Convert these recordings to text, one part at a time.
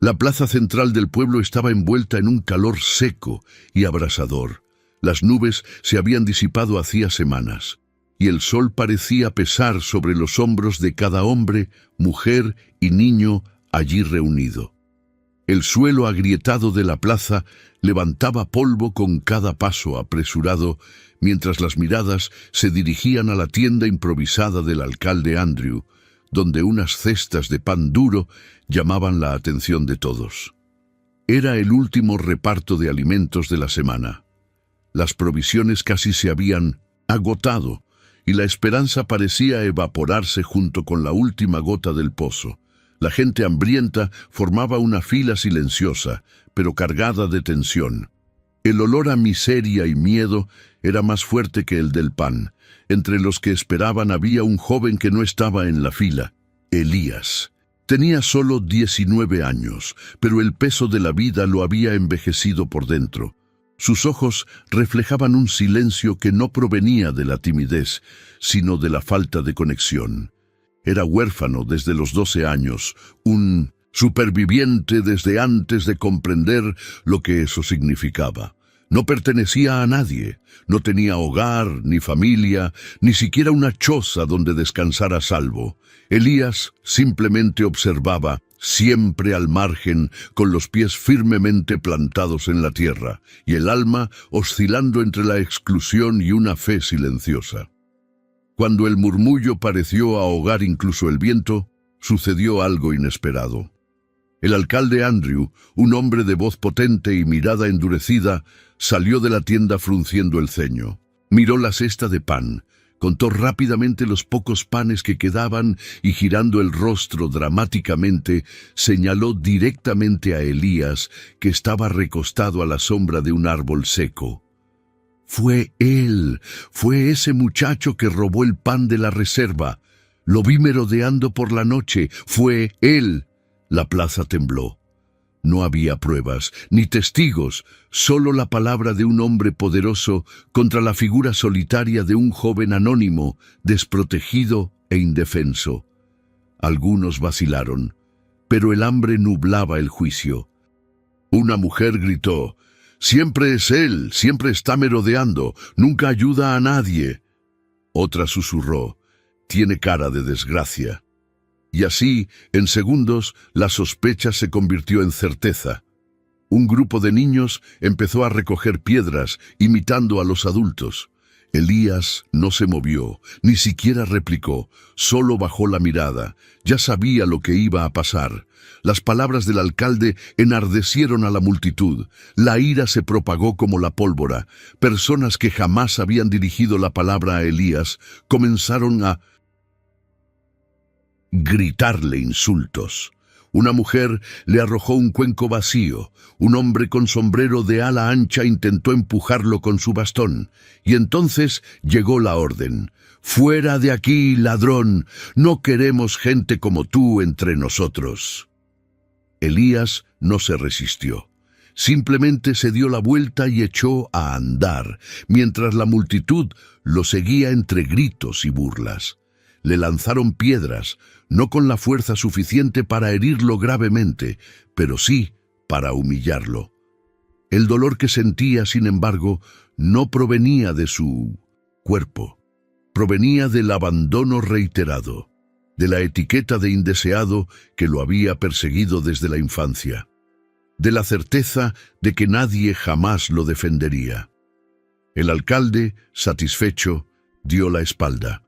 La plaza central del pueblo estaba envuelta en un calor seco y abrasador. Las nubes se habían disipado hacía semanas, y el sol parecía pesar sobre los hombros de cada hombre, mujer y niño allí reunido. El suelo agrietado de la plaza levantaba polvo con cada paso apresurado, mientras las miradas se dirigían a la tienda improvisada del alcalde Andrew, donde unas cestas de pan duro llamaban la atención de todos. Era el último reparto de alimentos de la semana. Las provisiones casi se habían agotado, y la esperanza parecía evaporarse junto con la última gota del pozo. La gente hambrienta formaba una fila silenciosa, pero cargada de tensión. El olor a miseria y miedo era más fuerte que el del pan. Entre los que esperaban había un joven que no estaba en la fila, Elías. Tenía solo 19 años, pero el peso de la vida lo había envejecido por dentro. Sus ojos reflejaban un silencio que no provenía de la timidez, sino de la falta de conexión. Era huérfano desde los 12 años, un superviviente desde antes de comprender lo que eso significaba. No pertenecía a nadie, no tenía hogar, ni familia, ni siquiera una choza donde descansar a salvo. Elías simplemente observaba, siempre al margen, con los pies firmemente plantados en la tierra, y el alma oscilando entre la exclusión y una fe silenciosa. Cuando el murmullo pareció ahogar incluso el viento, sucedió algo inesperado. El alcalde Andrew, un hombre de voz potente y mirada endurecida, salió de la tienda frunciendo el ceño. Miró la cesta de pan, contó rápidamente los pocos panes que quedaban y, girando el rostro dramáticamente, señaló directamente a Elías, que estaba recostado a la sombra de un árbol seco. Fue él, fue ese muchacho que robó el pan de la reserva. Lo vi merodeando por la noche, fue él. La plaza tembló. No había pruebas, ni testigos, solo la palabra de un hombre poderoso contra la figura solitaria de un joven anónimo, desprotegido e indefenso. Algunos vacilaron, pero el hambre nublaba el juicio. Una mujer gritó: «Siempre es él, siempre está merodeando, nunca ayuda a nadie». Otra susurró: «Tiene cara de desgracia». Y así, en segundos, la sospecha se convirtió en certeza. Un grupo de niños empezó a recoger piedras, imitando a los adultos. Elías no se movió, ni siquiera replicó, solo bajó la mirada. Ya sabía lo que iba a pasar. Las palabras del alcalde enardecieron a la multitud. La ira se propagó como la pólvora. Personas que jamás habían dirigido la palabra a Elías comenzaron a gritarle insultos. Una mujer le arrojó un cuenco vacío. Un hombre con sombrero de ala ancha intentó empujarlo con su bastón. Y entonces llegó la orden: «Fuera de aquí, ladrón. No queremos gente como tú entre nosotros». Elías no se resistió. Simplemente se dio la vuelta y echó a andar, mientras la multitud lo seguía entre gritos y burlas. Le lanzaron piedras, no con la fuerza suficiente para herirlo gravemente, pero sí para humillarlo. El dolor que sentía, sin embargo, no provenía de su cuerpo. Provenía del abandono reiterado, de la etiqueta de indeseado que lo había perseguido desde la infancia, de la certeza de que nadie jamás lo defendería. El alcalde, satisfecho, dio la espalda.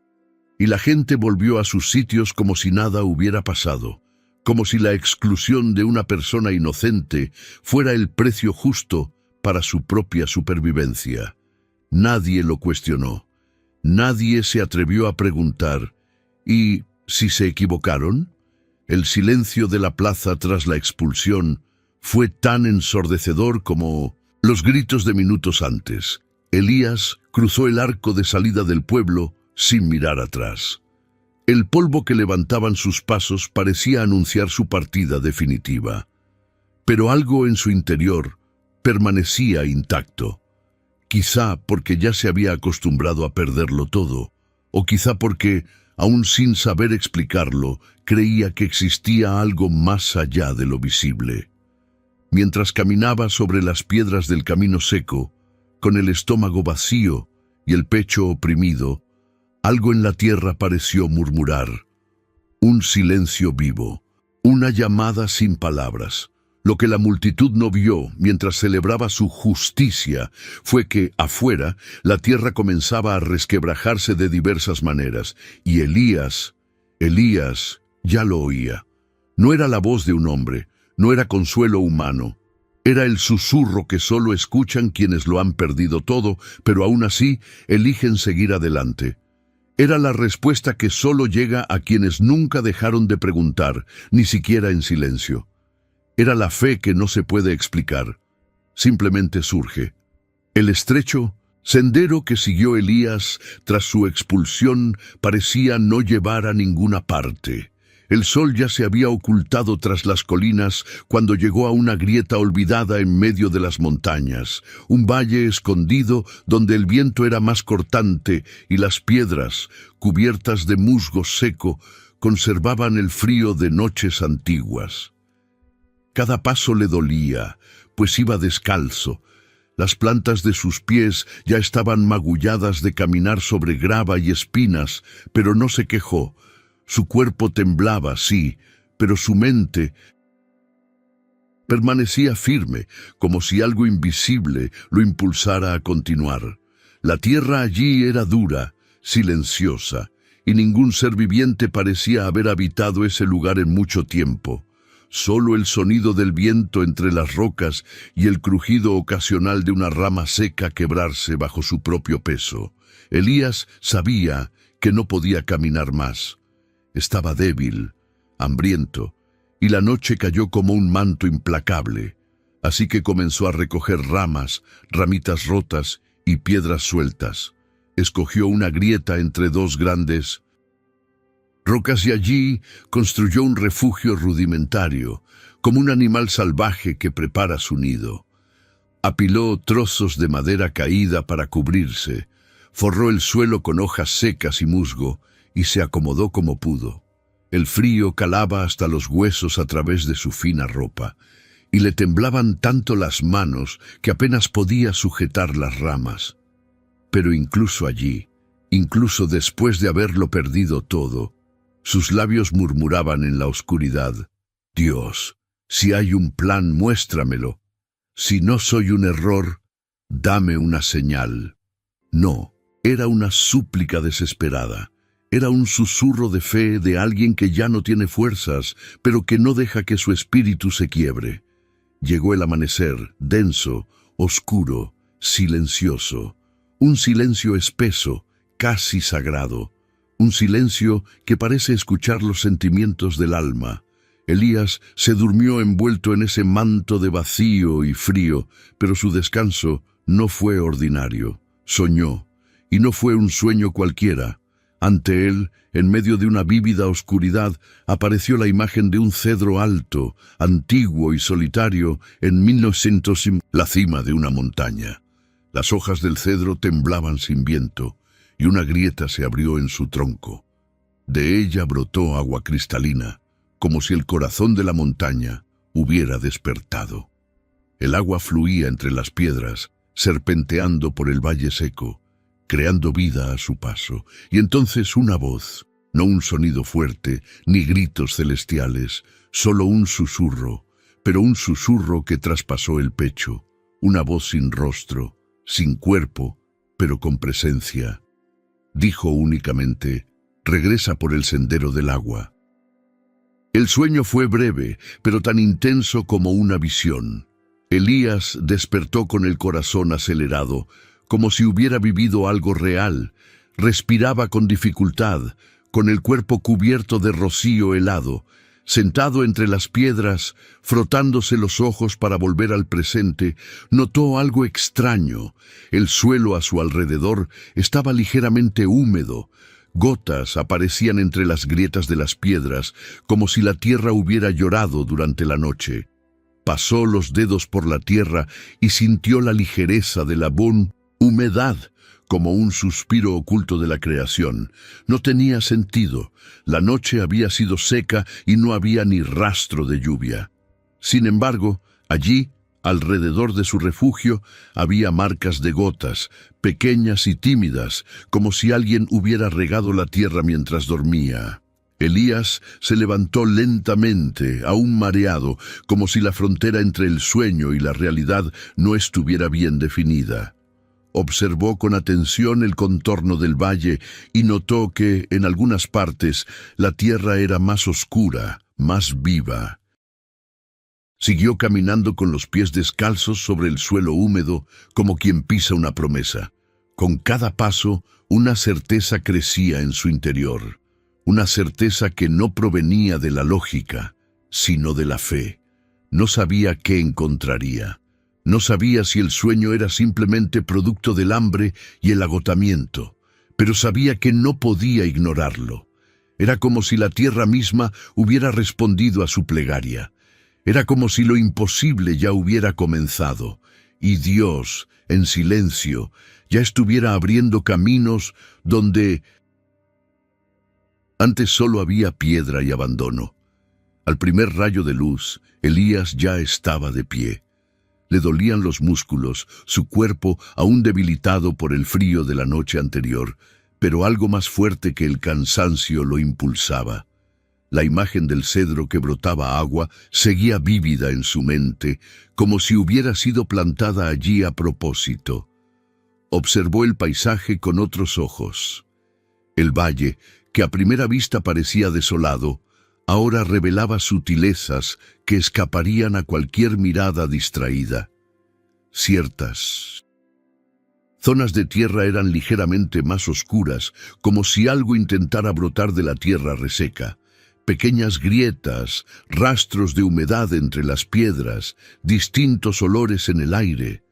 Y la gente volvió a sus sitios como si nada hubiera pasado, como si la exclusión de una persona inocente fuera el precio justo para su propia supervivencia. Nadie lo cuestionó. Nadie se atrevió a preguntar: ¿y si se equivocaron? El silencio de la plaza tras la expulsión fue tan ensordecedor como los gritos de minutos antes. Elías cruzó el arco de salida del pueblo sin mirar atrás. El polvo que levantaban sus pasos parecía anunciar su partida definitiva. Pero algo en su interior permanecía intacto. Quizá porque ya se había acostumbrado a perderlo todo, o quizá porque, aún sin saber explicarlo, creía que existía algo más allá de lo visible. Mientras caminaba sobre las piedras del camino seco, con el estómago vacío y el pecho oprimido, algo en la tierra pareció murmurar. Un silencio vivo, una llamada sin palabras. Lo que la multitud no vio mientras celebraba su justicia fue que, afuera, la tierra comenzaba a resquebrajarse de diversas maneras, y Elías ya lo oía. No era la voz de un hombre, no era consuelo humano, era el susurro que solo escuchan quienes lo han perdido todo, pero aún así eligen seguir adelante. Era la respuesta que solo llega a quienes nunca dejaron de preguntar, ni siquiera en silencio. Era la fe que no se puede explicar, simplemente surge. El estrecho sendero que siguió Elías tras su expulsión parecía no llevar a ninguna parte. El sol ya se había ocultado tras las colinas cuando llegó a una grieta olvidada en medio de las montañas, un valle escondido donde el viento era más cortante y las piedras, cubiertas de musgo seco, conservaban el frío de noches antiguas. Cada paso le dolía, pues iba descalzo. Las plantas de sus pies ya estaban magulladas de caminar sobre grava y espinas, pero no se quejó. Su cuerpo temblaba, sí, pero su mente permanecía firme, como si algo invisible lo impulsara a continuar. La tierra allí era dura, silenciosa, y ningún ser viviente parecía haber habitado ese lugar en mucho tiempo. Solo el sonido del viento entre las rocas y el crujido ocasional de una rama seca quebrarse bajo su propio peso. Elías sabía que no podía caminar más. Estaba débil, hambriento, y la noche cayó como un manto implacable. Así que comenzó a recoger ramas, ramitas rotas y piedras sueltas. Escogió una grieta entre dos grandes rocas y allí construyó un refugio rudimentario, como un animal salvaje que prepara su nido. Apiló trozos de madera caída para cubrirse, forró el suelo con hojas secas y musgo y se acomodó como pudo. El frío calaba hasta los huesos a través de su fina ropa, y le temblaban tanto las manos que apenas podía sujetar las ramas. Pero incluso allí, incluso después de haberlo perdido todo, sus labios murmuraban en la oscuridad: Dios, si hay un plan, muéstramelo. Si no soy un error, dame una señal. No, era una súplica desesperada. Era un susurro de fe de alguien que ya no tiene fuerzas, pero que no deja que su espíritu se quiebre. Llegó el amanecer, denso, oscuro, silencioso. Un silencio espeso, casi sagrado. Un silencio que parece escuchar los sentimientos del alma. Elías se durmió envuelto en ese manto de vacío y frío, pero su descanso no fue ordinario. Soñó, y no fue un sueño cualquiera. Ante él, en medio de una vívida oscuridad, apareció la imagen de un cedro alto, antiguo y solitario, en 1900, la cima de una montaña. Las hojas del cedro temblaban sin viento, y una grieta se abrió en su tronco. De ella brotó agua cristalina, como si el corazón de la montaña hubiera despertado. El agua fluía entre las piedras, serpenteando por el valle seco, creando vida a su paso, y entonces una voz, no un sonido fuerte, ni gritos celestiales, solo un susurro, pero un susurro que traspasó el pecho, una voz sin rostro, sin cuerpo, pero con presencia. Dijo únicamente: regresa por el sendero del agua. El sueño fue breve, pero tan intenso como una visión. Elías despertó con el corazón acelerado, como si hubiera vivido algo real. Respiraba con dificultad, con el cuerpo cubierto de rocío helado. Sentado entre las piedras, frotándose los ojos para volver al presente, notó algo extraño. El suelo a su alrededor estaba ligeramente húmedo. Gotas aparecían entre las grietas de las piedras, como si la tierra hubiera llorado durante la noche. Pasó los dedos por la tierra y sintió la ligereza de la Humedad, como un suspiro oculto de la creación. No tenía sentido. La noche había sido seca y no había ni rastro de lluvia. Sin embargo, allí, alrededor de su refugio, había marcas de gotas, pequeñas y tímidas, como si alguien hubiera regado la tierra mientras dormía. Elías se levantó lentamente, aún mareado, como si la frontera entre el sueño y la realidad no estuviera bien definida. Observó con atención el contorno del valle y notó que, en algunas partes, la tierra era más oscura, más viva. Siguió caminando con los pies descalzos sobre el suelo húmedo, como quien pisa una promesa. Con cada paso, una certeza crecía en su interior. Una certeza que no provenía de la lógica, sino de la fe. No sabía qué encontraría. No sabía si el sueño era simplemente producto del hambre y el agotamiento, pero sabía que no podía ignorarlo. Era como si la tierra misma hubiera respondido a su plegaria. Era como si lo imposible ya hubiera comenzado, y Dios, en silencio, ya estuviera abriendo caminos donde antes solo había piedra y abandono. Al primer rayo de luz, Elías ya estaba de pie. Le dolían los músculos, su cuerpo aún debilitado por el frío de la noche anterior, pero algo más fuerte que el cansancio lo impulsaba. La imagen del cedro que brotaba agua seguía vívida en su mente, como si hubiera sido plantada allí a propósito. Observó el paisaje con otros ojos. El valle, que a primera vista parecía desolado, ahora revelaba sutilezas que escaparían a cualquier mirada distraída. Ciertas zonas de tierra eran ligeramente más oscuras, como si algo intentara brotar de la tierra reseca. Pequeñas grietas, rastros de humedad entre las piedras, distintos olores en el aire.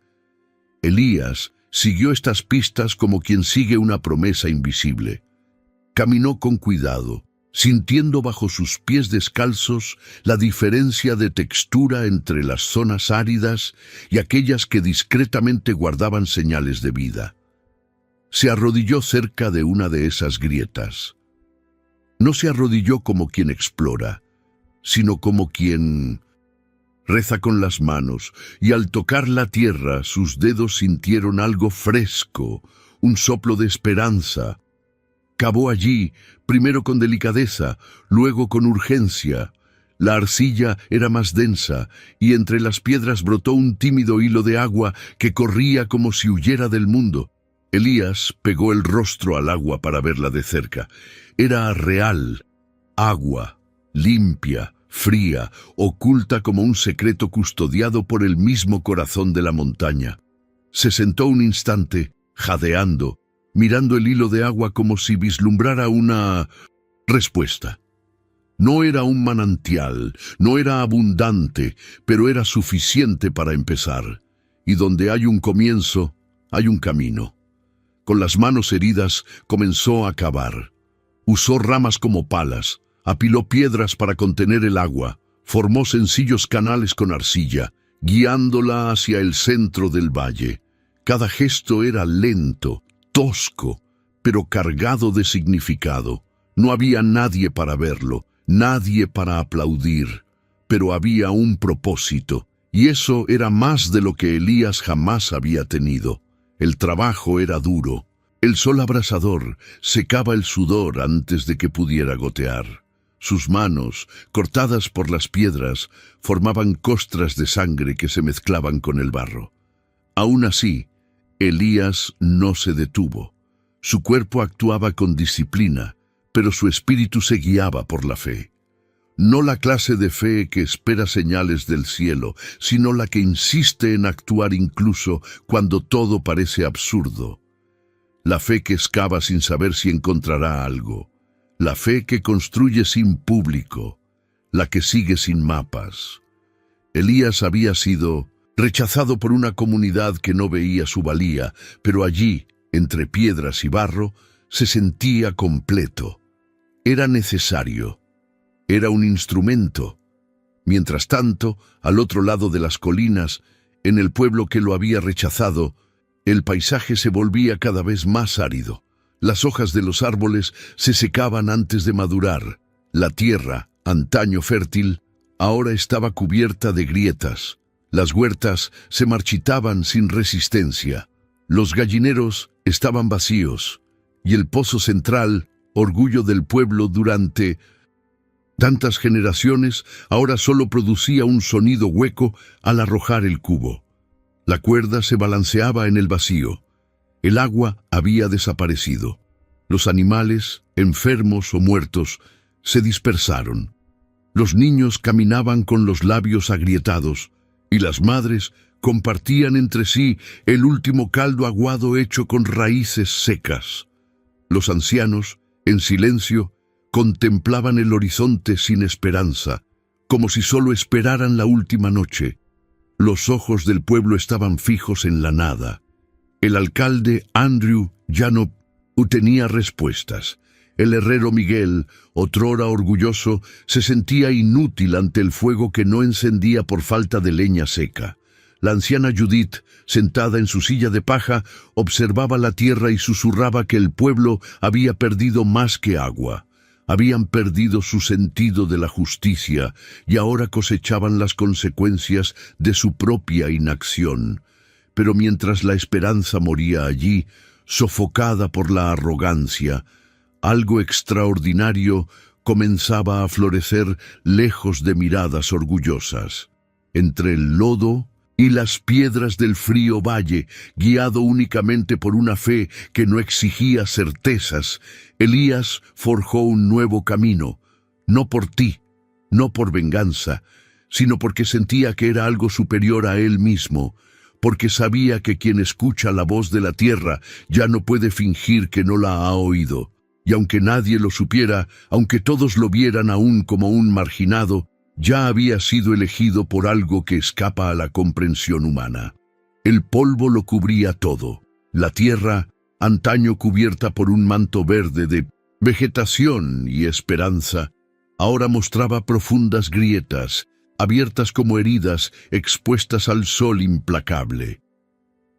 Elías siguió estas pistas como quien sigue una promesa invisible. Caminó con cuidado, sintiendo bajo sus pies descalzos la diferencia de textura entre las zonas áridas y aquellas que discretamente guardaban señales de vida. Se arrodilló cerca de una de esas grietas. No se arrodilló como quien explora, sino como quien reza con las manos, y al tocar la tierra sus dedos sintieron algo fresco, un soplo de esperanza. Cavó allí, primero con delicadeza, luego con urgencia. La arcilla era más densa, y entre las piedras brotó un tímido hilo de agua que corría como si huyera del mundo. Elías pegó el rostro al agua para verla de cerca. Era real, agua, limpia, fría, oculta como un secreto custodiado por el mismo corazón de la montaña. Se sentó un instante, jadeando, mirando el hilo de agua como si vislumbrara una respuesta. No era un manantial, no era abundante, pero era suficiente para empezar. Y donde hay un comienzo, hay un camino. Con las manos heridas comenzó a cavar. Usó ramas como palas, apiló piedras para contener el agua, formó sencillos canales con arcilla, guiándola hacia el centro del valle. Cada gesto era lento, tosco, pero cargado de significado. No había nadie para verlo, nadie para aplaudir, pero había un propósito, y eso era más de lo que Elías jamás había tenido. El trabajo era duro. El sol abrasador secaba el sudor antes de que pudiera gotear. Sus manos, cortadas por las piedras, formaban costras de sangre que se mezclaban con el barro. Aún así, Elías no se detuvo. Su cuerpo actuaba con disciplina, pero su espíritu se guiaba por la fe. No la clase de fe que espera señales del cielo, sino la que insiste en actuar incluso cuando todo parece absurdo. La fe que excava sin saber si encontrará algo. La fe que construye sin público. La que sigue sin mapas. Elías había sido rechazado por una comunidad que no veía su valía, pero allí, entre piedras y barro, se sentía completo. Era necesario. Era un instrumento. Mientras tanto, al otro lado de las colinas, en el pueblo que lo había rechazado, El paisaje se volvía cada vez más árido. Las hojas de los árboles se secaban antes de madurar. La tierra, antaño fértil, ahora estaba cubierta de grietas. Las huertas se marchitaban sin resistencia. Los gallineros estaban vacíos, y el pozo central, orgullo del pueblo durante tantas generaciones, ahora solo producía un sonido hueco al arrojar el cubo. La cuerda se balanceaba en el vacío. El agua había desaparecido. Los animales, enfermos o muertos, se dispersaron. Los niños caminaban con los labios agrietados, y las madres compartían entre sí el último caldo aguado hecho con raíces secas. Los ancianos, en silencio, contemplaban el horizonte sin esperanza, como si solo esperaran la última noche. Los ojos del pueblo estaban fijos en la nada. El alcalde Andrew ya no tenía respuestas. El herrero Miguel, otrora orgulloso, se sentía inútil ante el fuego que no encendía por falta de leña seca. La anciana Judith, sentada en su silla de paja, observaba la tierra y susurraba que el pueblo había perdido más que agua. Habían perdido su sentido de la justicia y ahora cosechaban las consecuencias de su propia inacción. Pero mientras la esperanza moría allí, sofocada por la arrogancia, algo extraordinario comenzaba a florecer lejos de miradas orgullosas. Entre el lodo y las piedras del frío valle, guiado únicamente por una fe que no exigía certezas, Elías forjó un nuevo camino, no por ti, no por venganza, sino porque sentía que era algo superior a él mismo, porque sabía que quien escucha la voz de la tierra ya no puede fingir que no la ha oído. Y aunque nadie lo supiera, aunque todos lo vieran aún como un marginado, ya había sido elegido por algo que escapa a la comprensión humana. El polvo lo cubría todo. La tierra, antaño cubierta por un manto verde de vegetación y esperanza, ahora mostraba profundas grietas, abiertas como heridas expuestas al sol implacable.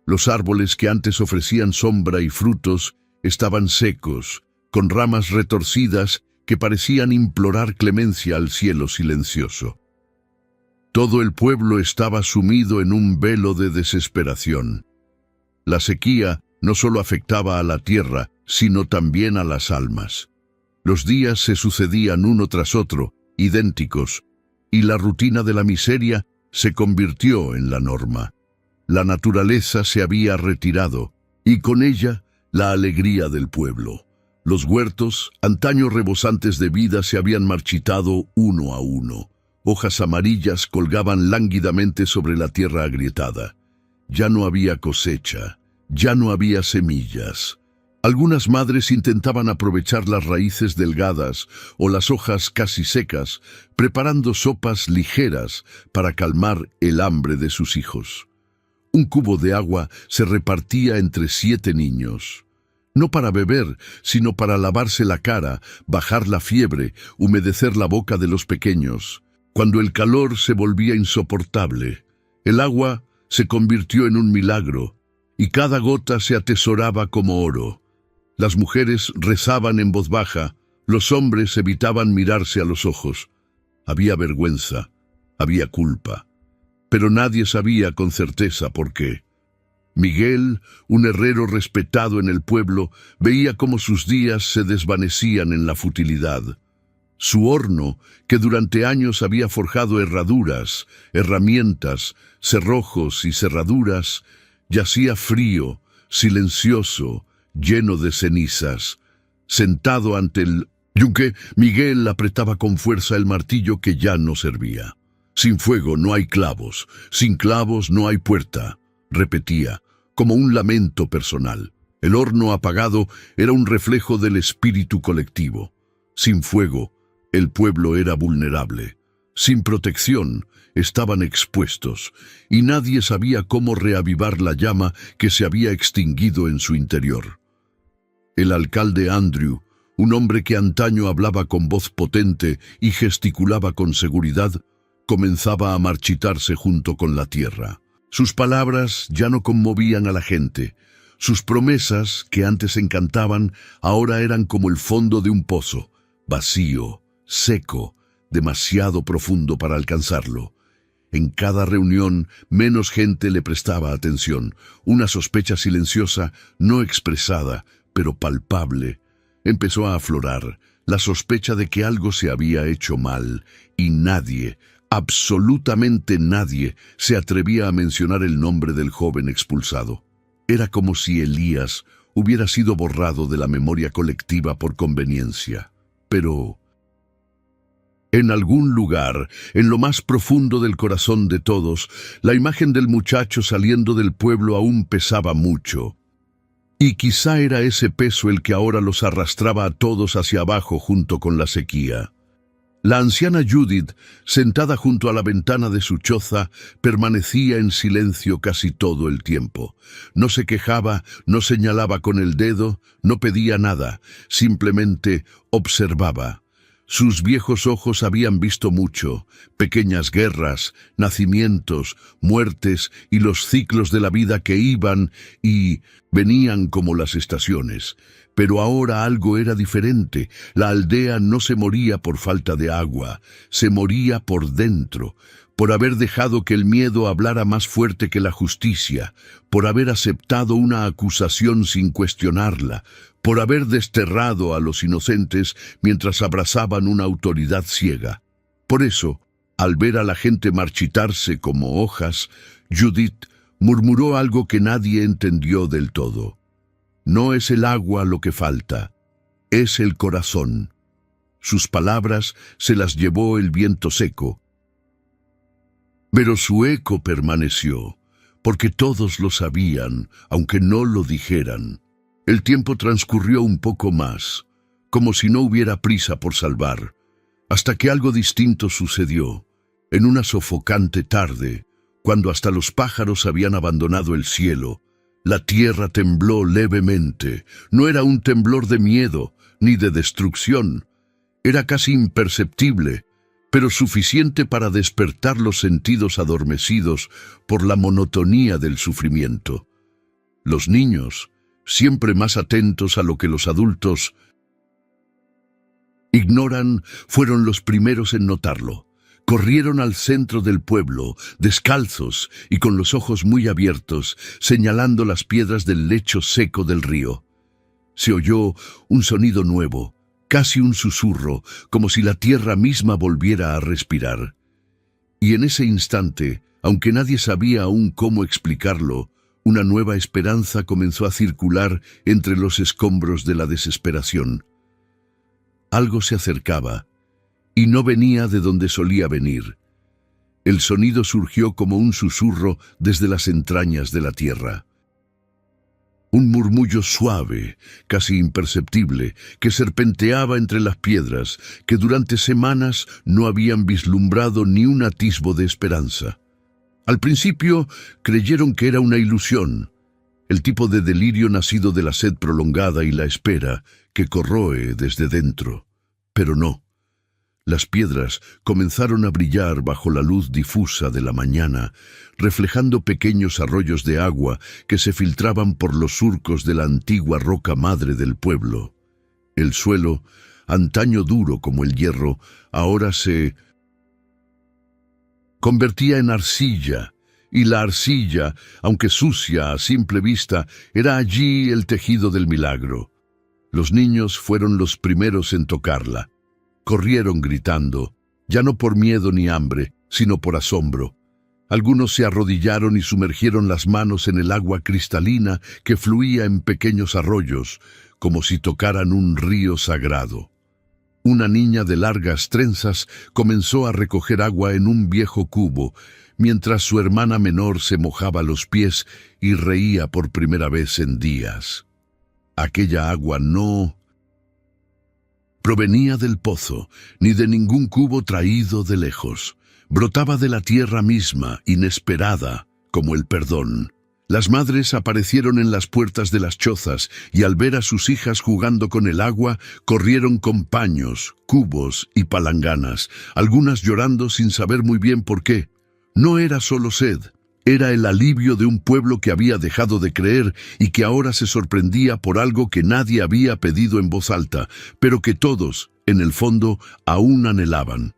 Los árboles que antes ofrecían sombra y frutos estaban secos, con ramas retorcidas que parecían implorar clemencia al cielo silencioso. Todo el pueblo estaba sumido en un velo de desesperación. La sequía no solo afectaba a la tierra, sino también a las almas. Los días se sucedían uno tras otro, idénticos, y la rutina de la miseria se convirtió en la norma. La naturaleza se había retirado, y con ella la alegría del pueblo. Los huertos, antaño rebosantes de vida, se habían marchitado uno a uno. Hojas amarillas colgaban lánguidamente sobre la tierra agrietada. Ya no había cosecha, ya no había semillas. Algunas madres intentaban aprovechar las raíces delgadas o las hojas casi secas, preparando sopas ligeras para calmar el hambre de sus hijos. Un cubo de agua se repartía entre 7 niños. No para beber, sino para lavarse la cara, bajar la fiebre, humedecer la boca de los pequeños. Cuando el calor se volvía insoportable, el agua se convirtió en un milagro, y cada gota se atesoraba como oro. Las mujeres rezaban en voz baja, los hombres evitaban mirarse a los ojos. Había vergüenza, había culpa, pero nadie sabía con certeza por qué. Miguel, un herrero respetado en el pueblo, veía cómo sus días se desvanecían en la futilidad. Su horno, que durante años había forjado herraduras, herramientas, cerrojos y cerraduras, yacía frío, silencioso, lleno de cenizas. Sentado ante el yunque, Miguel apretaba con fuerza el martillo que ya no servía. Sin fuego no hay clavos, sin clavos no hay puerta, repetía, como un lamento personal. El horno apagado era un reflejo del espíritu colectivo. Sin fuego, el pueblo era vulnerable. Sin protección, estaban expuestos, y nadie sabía cómo reavivar la llama que se había extinguido en su interior. El alcalde Andrew, un hombre que antaño hablaba con voz potente y gesticulaba con seguridad, comenzaba a marchitarse junto con la tierra. Sus palabras ya no conmovían a la gente. Sus promesas, que antes encantaban, ahora eran como el fondo de un pozo, vacío, seco, demasiado profundo para alcanzarlo. En cada reunión, menos gente le prestaba atención. Una sospecha silenciosa, no expresada, pero palpable, empezó a aflorar, la sospecha de que algo se había hecho mal, y nadie, absolutamente nadie, se atrevía a mencionar el nombre del joven expulsado. Era como si Elías hubiera sido borrado de la memoria colectiva por conveniencia. Pero en algún lugar, en lo más profundo del corazón de todos, la imagen del muchacho saliendo del pueblo aún pesaba mucho. Y quizá era ese peso el que ahora los arrastraba a todos hacia abajo junto con la sequía. La anciana Judith, sentada junto a la ventana de su choza, permanecía en silencio casi todo el tiempo. No se quejaba, no señalaba con el dedo, no pedía nada, simplemente observaba. Sus viejos ojos habían visto mucho, pequeñas guerras, nacimientos, muertes y los ciclos de la vida que iban y venían como las estaciones. Pero ahora algo era diferente. La aldea no se moría por falta de agua, se moría por dentro, por haber dejado que el miedo hablara más fuerte que la justicia, por haber aceptado una acusación sin cuestionarla, por haber desterrado a los inocentes mientras abrazaban una autoridad ciega. Por eso, al ver a la gente marchitarse como hojas, Judith murmuró algo que nadie entendió del todo. No es el agua lo que falta, es el corazón. Sus palabras se las llevó el viento seco, pero su eco permaneció, porque todos lo sabían, aunque no lo dijeran. El tiempo transcurrió un poco más, como si no hubiera prisa por salvar, hasta que algo distinto sucedió. En una sofocante tarde, cuando hasta los pájaros habían abandonado el cielo, la tierra tembló levemente. No era un temblor de miedo, ni de destrucción. Era casi imperceptible, pero suficiente para despertar los sentidos adormecidos por la monotonía del sufrimiento. Los niños, siempre más atentos a lo que los adultos ignoran, fueron los primeros en notarlo. Corrieron al centro del pueblo, descalzos y con los ojos muy abiertos, señalando las piedras del lecho seco del río. Se oyó un sonido nuevo, casi un susurro, como si la tierra misma volviera a respirar. Y en ese instante, aunque nadie sabía aún cómo explicarlo, una nueva esperanza comenzó a circular entre los escombros de la desesperación. Algo se acercaba, y no venía de donde solía venir. El sonido surgió como un susurro desde las entrañas de la tierra. Un murmullo suave, casi imperceptible, que serpenteaba entre las piedras, que durante semanas no habían vislumbrado ni un atisbo de esperanza. Al principio creyeron que era una ilusión, el tipo de delirio nacido de la sed prolongada y la espera que corroe desde dentro. Pero no. Las piedras comenzaron a brillar bajo la luz difusa de la mañana, reflejando pequeños arroyos de agua que se filtraban por los surcos de la antigua roca madre del pueblo. El suelo, antaño duro como el hierro, ahora se convertía en arcilla, y la arcilla, aunque sucia a simple vista, era allí el tejido del milagro. Los niños fueron los primeros en tocarla. Corrieron gritando, ya no por miedo ni hambre, sino por asombro. Algunos se arrodillaron y sumergieron las manos en el agua cristalina que fluía en pequeños arroyos, como si tocaran un río sagrado. Una niña de largas trenzas comenzó a recoger agua en un viejo cubo, mientras su hermana menor se mojaba los pies y reía por primera vez en días. Aquella agua no provenía del pozo, ni de ningún cubo traído de lejos. Brotaba de la tierra misma, inesperada, como el perdón. Las madres aparecieron en las puertas de las chozas y al ver a sus hijas jugando con el agua, corrieron con paños, cubos y palanganas, algunas llorando sin saber muy bien por qué. No era solo sed, Era el alivio de un pueblo que había dejado de creer y que ahora se sorprendía por algo que nadie había pedido en voz alta, pero que todos, en el fondo, aún anhelaban.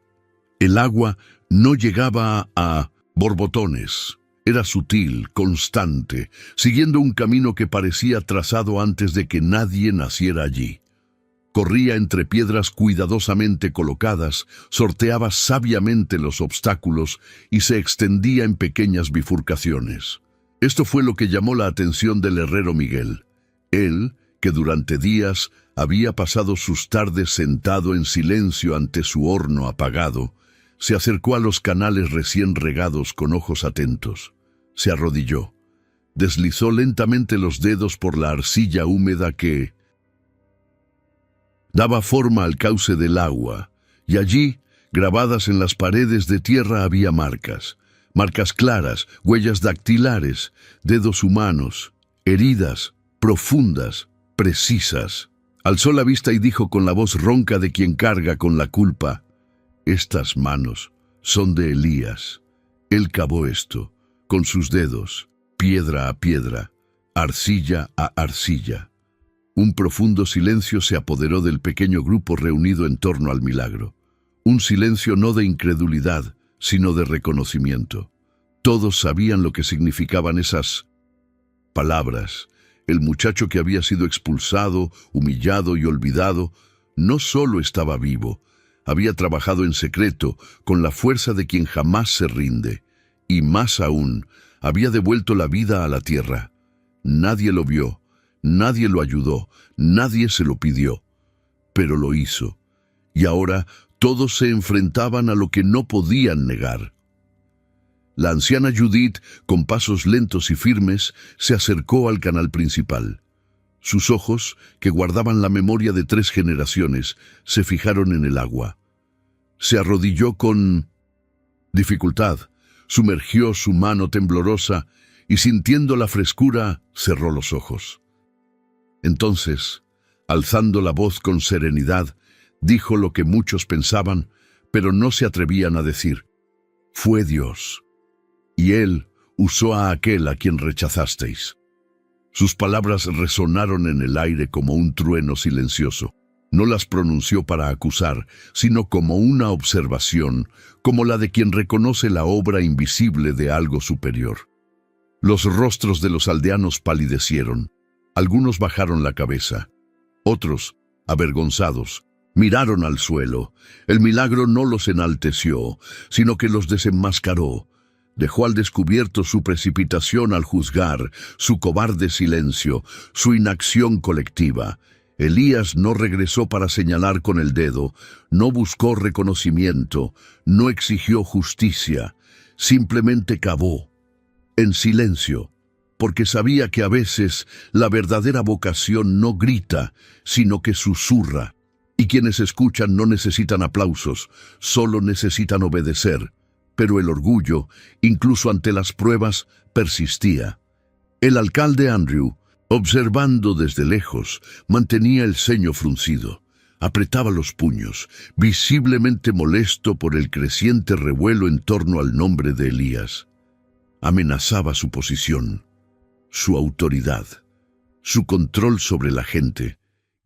El agua no llegaba a borbotones. Era sutil, constante, siguiendo un camino que parecía trazado antes de que nadie naciera allí. Corría entre piedras cuidadosamente colocadas, sorteaba sabiamente los obstáculos y se extendía en pequeñas bifurcaciones. Esto fue lo que llamó la atención del herrero Miguel. Él, que durante días había pasado sus tardes sentado en silencio ante su horno apagado, se acercó a los canales recién regados con ojos atentos. Se arrodilló. Deslizó lentamente los dedos por la arcilla húmeda que daba forma al cauce del agua, y allí, grabadas en las paredes de tierra, había marcas claras, huellas dactilares, dedos humanos, heridas, profundas, precisas. Alzó la vista y dijo con la voz ronca de quien carga con la culpa: «Estas manos son de Elías. Él cavó esto, con sus dedos, piedra a piedra, arcilla a arcilla». Un profundo silencio se apoderó del pequeño grupo reunido en torno al milagro. Un silencio no de incredulidad, sino de reconocimiento. Todos sabían lo que significaban esas palabras. El muchacho que había sido expulsado, humillado y olvidado, no solo estaba vivo, había trabajado en secreto, con la fuerza de quien jamás se rinde, y más aún, había devuelto la vida a la tierra. Nadie lo vio, nadie lo ayudó, nadie se lo pidió, pero lo hizo, y ahora todos se enfrentaban a lo que no podían negar. La anciana Judith, con pasos lentos y firmes, se acercó al canal principal. Sus ojos, que guardaban la memoria de 3 generaciones, se fijaron en el agua. Se arrodilló con dificultad, sumergió su mano temblorosa y, sintiendo la frescura, cerró los ojos. Entonces, alzando la voz con serenidad, dijo lo que muchos pensaban, pero no se atrevían a decir: «Fue Dios, y Él usó a aquel a quien rechazasteis». Sus palabras resonaron en el aire como un trueno silencioso. No las pronunció para acusar, sino como una observación, como la de quien reconoce la obra invisible de algo superior. Los rostros de los aldeanos palidecieron. Algunos bajaron la cabeza. Otros, avergonzados, miraron al suelo. El milagro no los enalteció, sino que los desenmascaró. Dejó al descubierto su precipitación al juzgar, su cobarde silencio, su inacción colectiva. Elías no regresó para señalar con el dedo, no buscó reconocimiento, no exigió justicia, simplemente cavó, en silencio, porque sabía que a veces la verdadera vocación no grita, sino que susurra, y quienes escuchan no necesitan aplausos, solo necesitan obedecer. Pero el orgullo, incluso ante las pruebas, persistía. El alcalde Andrew, observando desde lejos, mantenía el ceño fruncido. Apretaba los puños, visiblemente molesto por el creciente revuelo en torno al nombre de Elías. Amenazaba su posición, su autoridad, su control sobre la gente,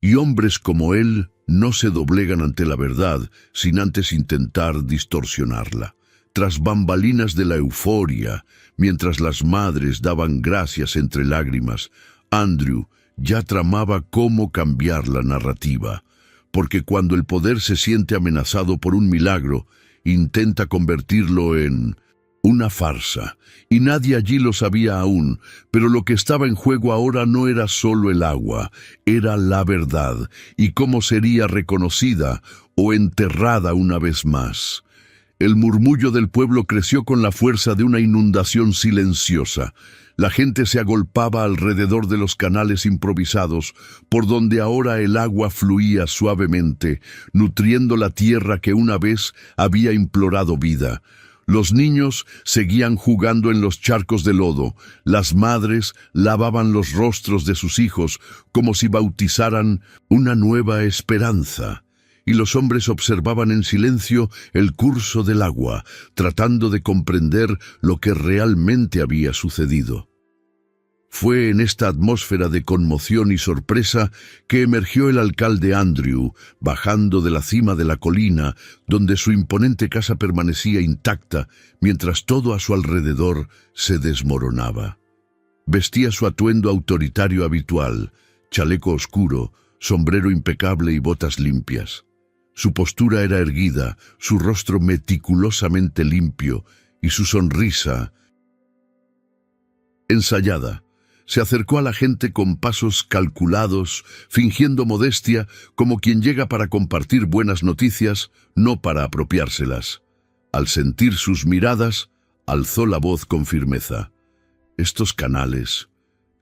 y hombres como él no se doblegan ante la verdad sin antes intentar distorsionarla. Tras bambalinas de la euforia, mientras las madres daban gracias entre lágrimas, Andrew ya tramaba cómo cambiar la narrativa, porque cuando el poder se siente amenazado por un milagro, intenta convertirlo en una farsa, y nadie allí lo sabía aún, pero lo que estaba en juego ahora no era solo el agua, era la verdad, y cómo sería reconocida o enterrada una vez más. El murmullo del pueblo creció con la fuerza de una inundación silenciosa. La gente se agolpaba alrededor de los canales improvisados, por donde ahora el agua fluía suavemente, nutriendo la tierra que una vez había implorado vida. Los niños seguían jugando en los charcos de lodo. Las madres lavaban los rostros de sus hijos como si bautizaran una nueva esperanza. y los hombres observaban en silencio el curso del agua, tratando de comprender lo que realmente había sucedido. Fue en esta atmósfera de conmoción y sorpresa que emergió el alcalde Andrew, bajando de la cima de la colina, donde su imponente casa permanecía intacta, mientras todo a su alrededor se desmoronaba. Vestía su atuendo autoritario habitual, chaleco oscuro, sombrero impecable y botas limpias. Su postura era erguida, su rostro meticulosamente limpio y su sonrisa ensayada. Se acercó a la gente con pasos calculados, fingiendo modestia, como quien llega para compartir buenas noticias, no para apropiárselas. Al sentir sus miradas, alzó la voz con firmeza. Estos canales,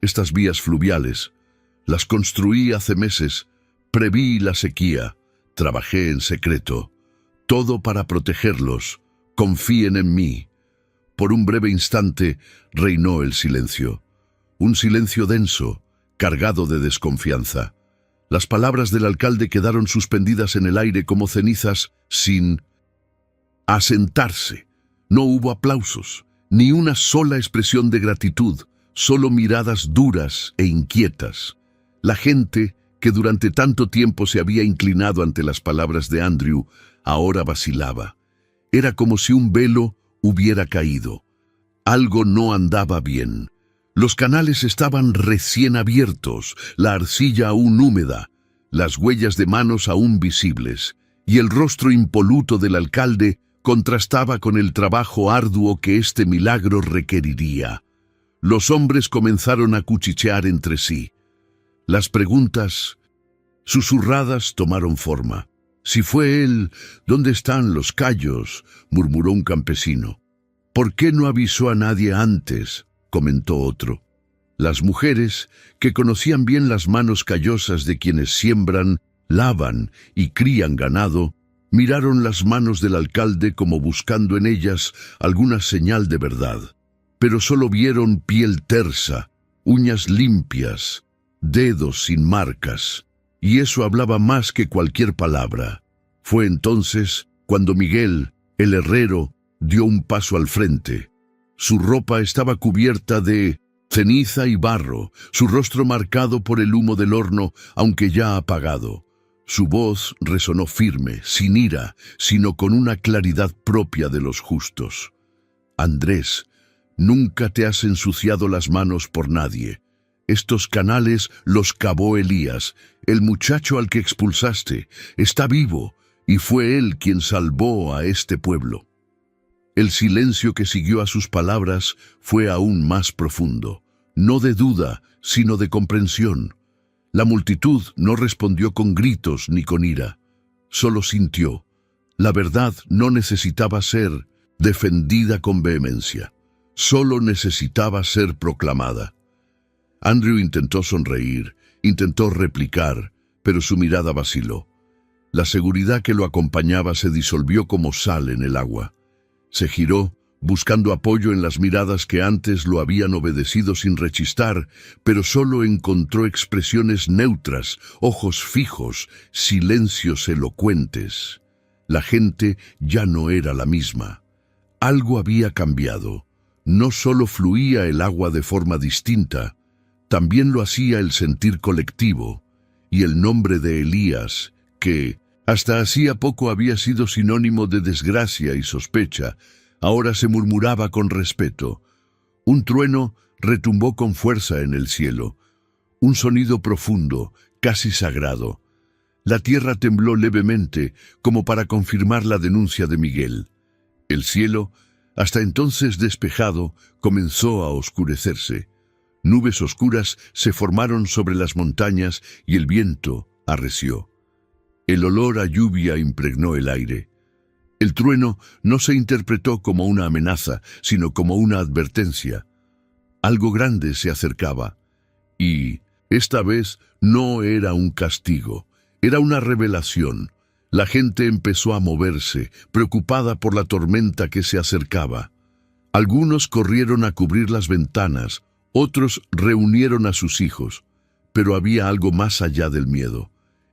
estas vías fluviales, las construí hace meses, preví la sequía, trabajé en secreto, todo para protegerlos, confíen en mí. Por un breve instante reinó el silencio. Un silencio denso, cargado de desconfianza. Las palabras del alcalde quedaron suspendidas en el aire como cenizas sin asentarse. No hubo aplausos, ni una sola expresión de gratitud, solo miradas duras e inquietas. La gente, que durante tanto tiempo se había inclinado ante las palabras de Andrew, ahora vacilaba. Era como si un velo hubiera caído. Algo no andaba bien. Los canales estaban recién abiertos, la arcilla aún húmeda, las huellas de manos aún visibles, y el rostro impoluto del alcalde contrastaba con el trabajo arduo que este milagro requeriría. Los hombres comenzaron a cuchichear entre sí. Las preguntas susurradas tomaron forma. «Si fue él, ¿dónde están los callos?», murmuró un campesino. «¿Por qué no avisó a nadie antes?», comentó otro. Las mujeres, que conocían bien las manos callosas de quienes siembran, lavan y crían ganado, miraron las manos del alcalde como buscando en ellas alguna señal de verdad. Pero solo vieron piel tersa, uñas limpias, dedos sin marcas, y eso hablaba más que cualquier palabra. Fue entonces cuando Miguel, el herrero, dio un paso al frente. Su ropa estaba cubierta de ceniza y barro, su rostro marcado por el humo del horno, aunque ya apagado. Su voz resonó firme, sin ira, sino con una claridad propia de los justos. «Andrés, nunca te has ensuciado las manos por nadie. Estos canales los cavó Elías, el muchacho al que expulsaste. Está vivo, y fue él quien salvó a este pueblo». El silencio que siguió a sus palabras fue aún más profundo, no de duda, sino de comprensión. La multitud no respondió con gritos ni con ira, solo sintió. La verdad no necesitaba ser defendida con vehemencia, solo necesitaba ser proclamada. Andrew intentó sonreír, intentó replicar, pero su mirada vaciló. La seguridad que lo acompañaba se disolvió como sal en el agua. Se giró, buscando apoyo en las miradas que antes lo habían obedecido sin rechistar, pero solo encontró expresiones neutras, ojos fijos, silencios elocuentes. La gente ya no era la misma. Algo había cambiado. No solo fluía el agua de forma distinta, también lo hacía el sentir colectivo, y el nombre de Elías, que hasta hacía poco había sido sinónimo de desgracia y sospecha, ahora se murmuraba con respeto. Un trueno retumbó con fuerza en el cielo, un sonido profundo, casi sagrado. La tierra tembló levemente, como para confirmar la denuncia de Miguel. El cielo, hasta entonces despejado, comenzó a oscurecerse. Nubes oscuras se formaron sobre las montañas y el viento arreció. El olor a lluvia impregnó el aire. El trueno no se interpretó como una amenaza, sino como una advertencia. Algo grande se acercaba, y esta vez no era un castigo, era una revelación. La gente empezó a moverse, preocupada por la tormenta que se acercaba. Algunos corrieron a cubrir las ventanas, otros reunieron a sus hijos, pero había algo más allá del miedo.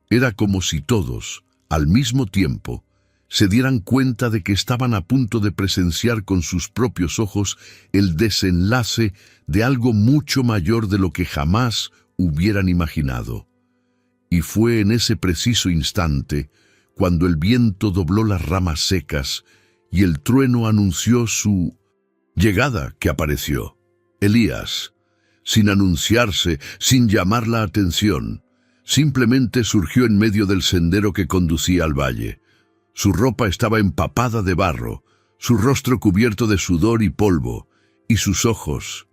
Era como si todos, al mismo tiempo, se dieran cuenta de que estaban a punto de presenciar con sus propios ojos el desenlace de algo mucho mayor de lo que jamás hubieran imaginado. Y fue en ese preciso instante cuando el viento dobló las ramas secas y el trueno anunció su llegada, que apareció Elías, sin anunciarse, sin llamar la atención. Simplemente surgió en medio del sendero que conducía al valle. Su ropa estaba empapada de barro, su rostro cubierto de sudor y polvo, y sus ojos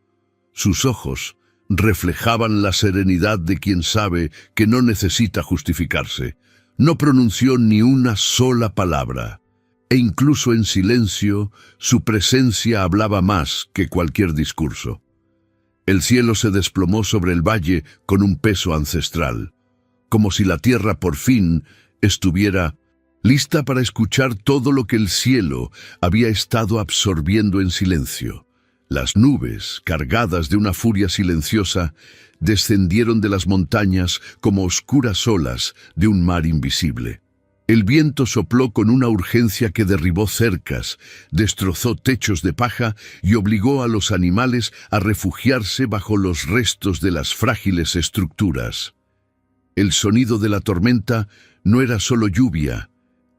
reflejaban la serenidad de quien sabe que no necesita justificarse. No pronunció ni una sola palabra, e incluso en silencio, su presencia hablaba más que cualquier discurso. El cielo se desplomó sobre el valle con un peso ancestral, como si la tierra por fin estuviera lista para escuchar todo lo que el cielo había estado absorbiendo en silencio. Las nubes, cargadas de una furia silenciosa, descendieron de las montañas como oscuras olas de un mar invisible. El viento sopló con una urgencia que derribó cercas, destrozó techos de paja y obligó a los animales a refugiarse bajo los restos de las frágiles estructuras. El sonido de la tormenta no era solo lluvia,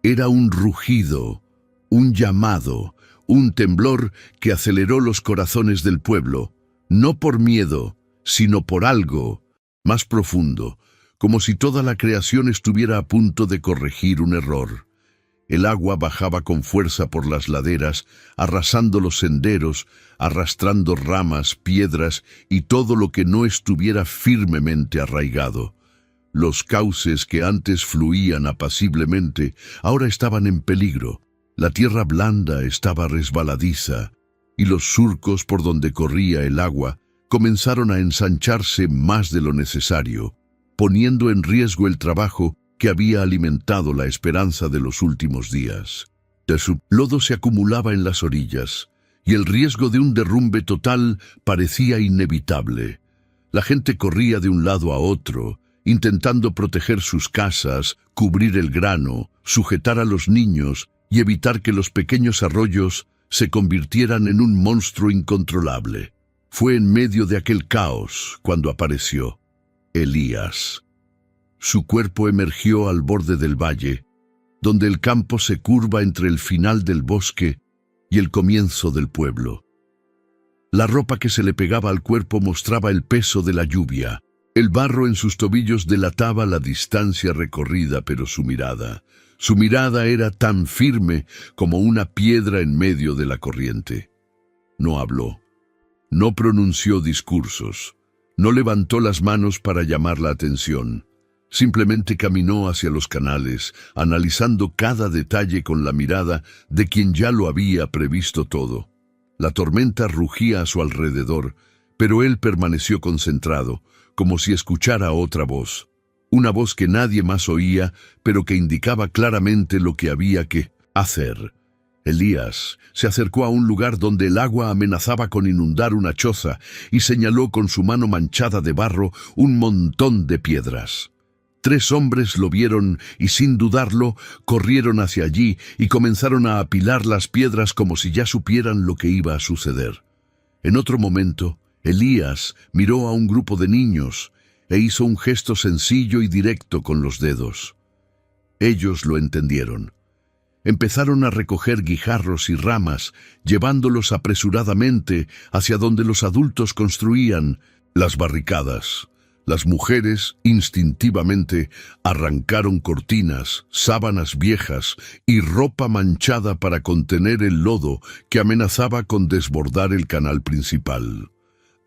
era un rugido, un llamado, un temblor que aceleró los corazones del pueblo, no por miedo, sino por algo más profundo, como si toda la creación estuviera a punto de corregir un error. El agua bajaba con fuerza por las laderas, arrasando los senderos, arrastrando ramas, piedras y todo lo que no estuviera firmemente arraigado. Los cauces que antes fluían apaciblemente ahora estaban en peligro. La tierra blanda estaba resbaladiza, y los surcos por donde corría el agua comenzaron a ensancharse más de lo necesario, poniendo en riesgo el trabajo que había alimentado la esperanza de los últimos días. El lodo se acumulaba en las orillas, y el riesgo de un derrumbe total parecía inevitable. La gente corría de un lado a otro, intentando proteger sus casas, cubrir el grano, sujetar a los niños y evitar que los pequeños arroyos se convirtieran en un monstruo incontrolable. Fue en medio de aquel caos cuando apareció Elías. Su cuerpo emergió al borde del valle, donde el campo se curva entre el final del bosque y el comienzo del pueblo. La ropa que se le pegaba al cuerpo mostraba el peso de la lluvia. El barro en sus tobillos delataba la distancia recorrida, pero su mirada era tan firme como una piedra en medio de la corriente. No habló, no pronunció discursos, no levantó las manos para llamar la atención. Simplemente caminó hacia los canales, analizando cada detalle con la mirada de quien ya lo había previsto todo. La tormenta rugía a su alrededor, pero él permaneció concentrado, como si escuchara otra voz. Una voz que nadie más oía, pero que indicaba claramente lo que había que hacer. Elías se acercó a un lugar donde el agua amenazaba con inundar una choza y señaló con su mano manchada de barro un montón de piedras. 3 hombres lo vieron y, sin dudarlo, corrieron hacia allí y comenzaron a apilar las piedras como si ya supieran lo que iba a suceder. En otro momento, Elías miró a un grupo de niños e hizo un gesto sencillo y directo con los dedos. Ellos lo entendieron. Empezaron a recoger guijarros y ramas, llevándolos apresuradamente hacia donde los adultos construían las barricadas. Las mujeres, instintivamente, arrancaron cortinas, sábanas viejas y ropa manchada para contener el lodo que amenazaba con desbordar el canal principal.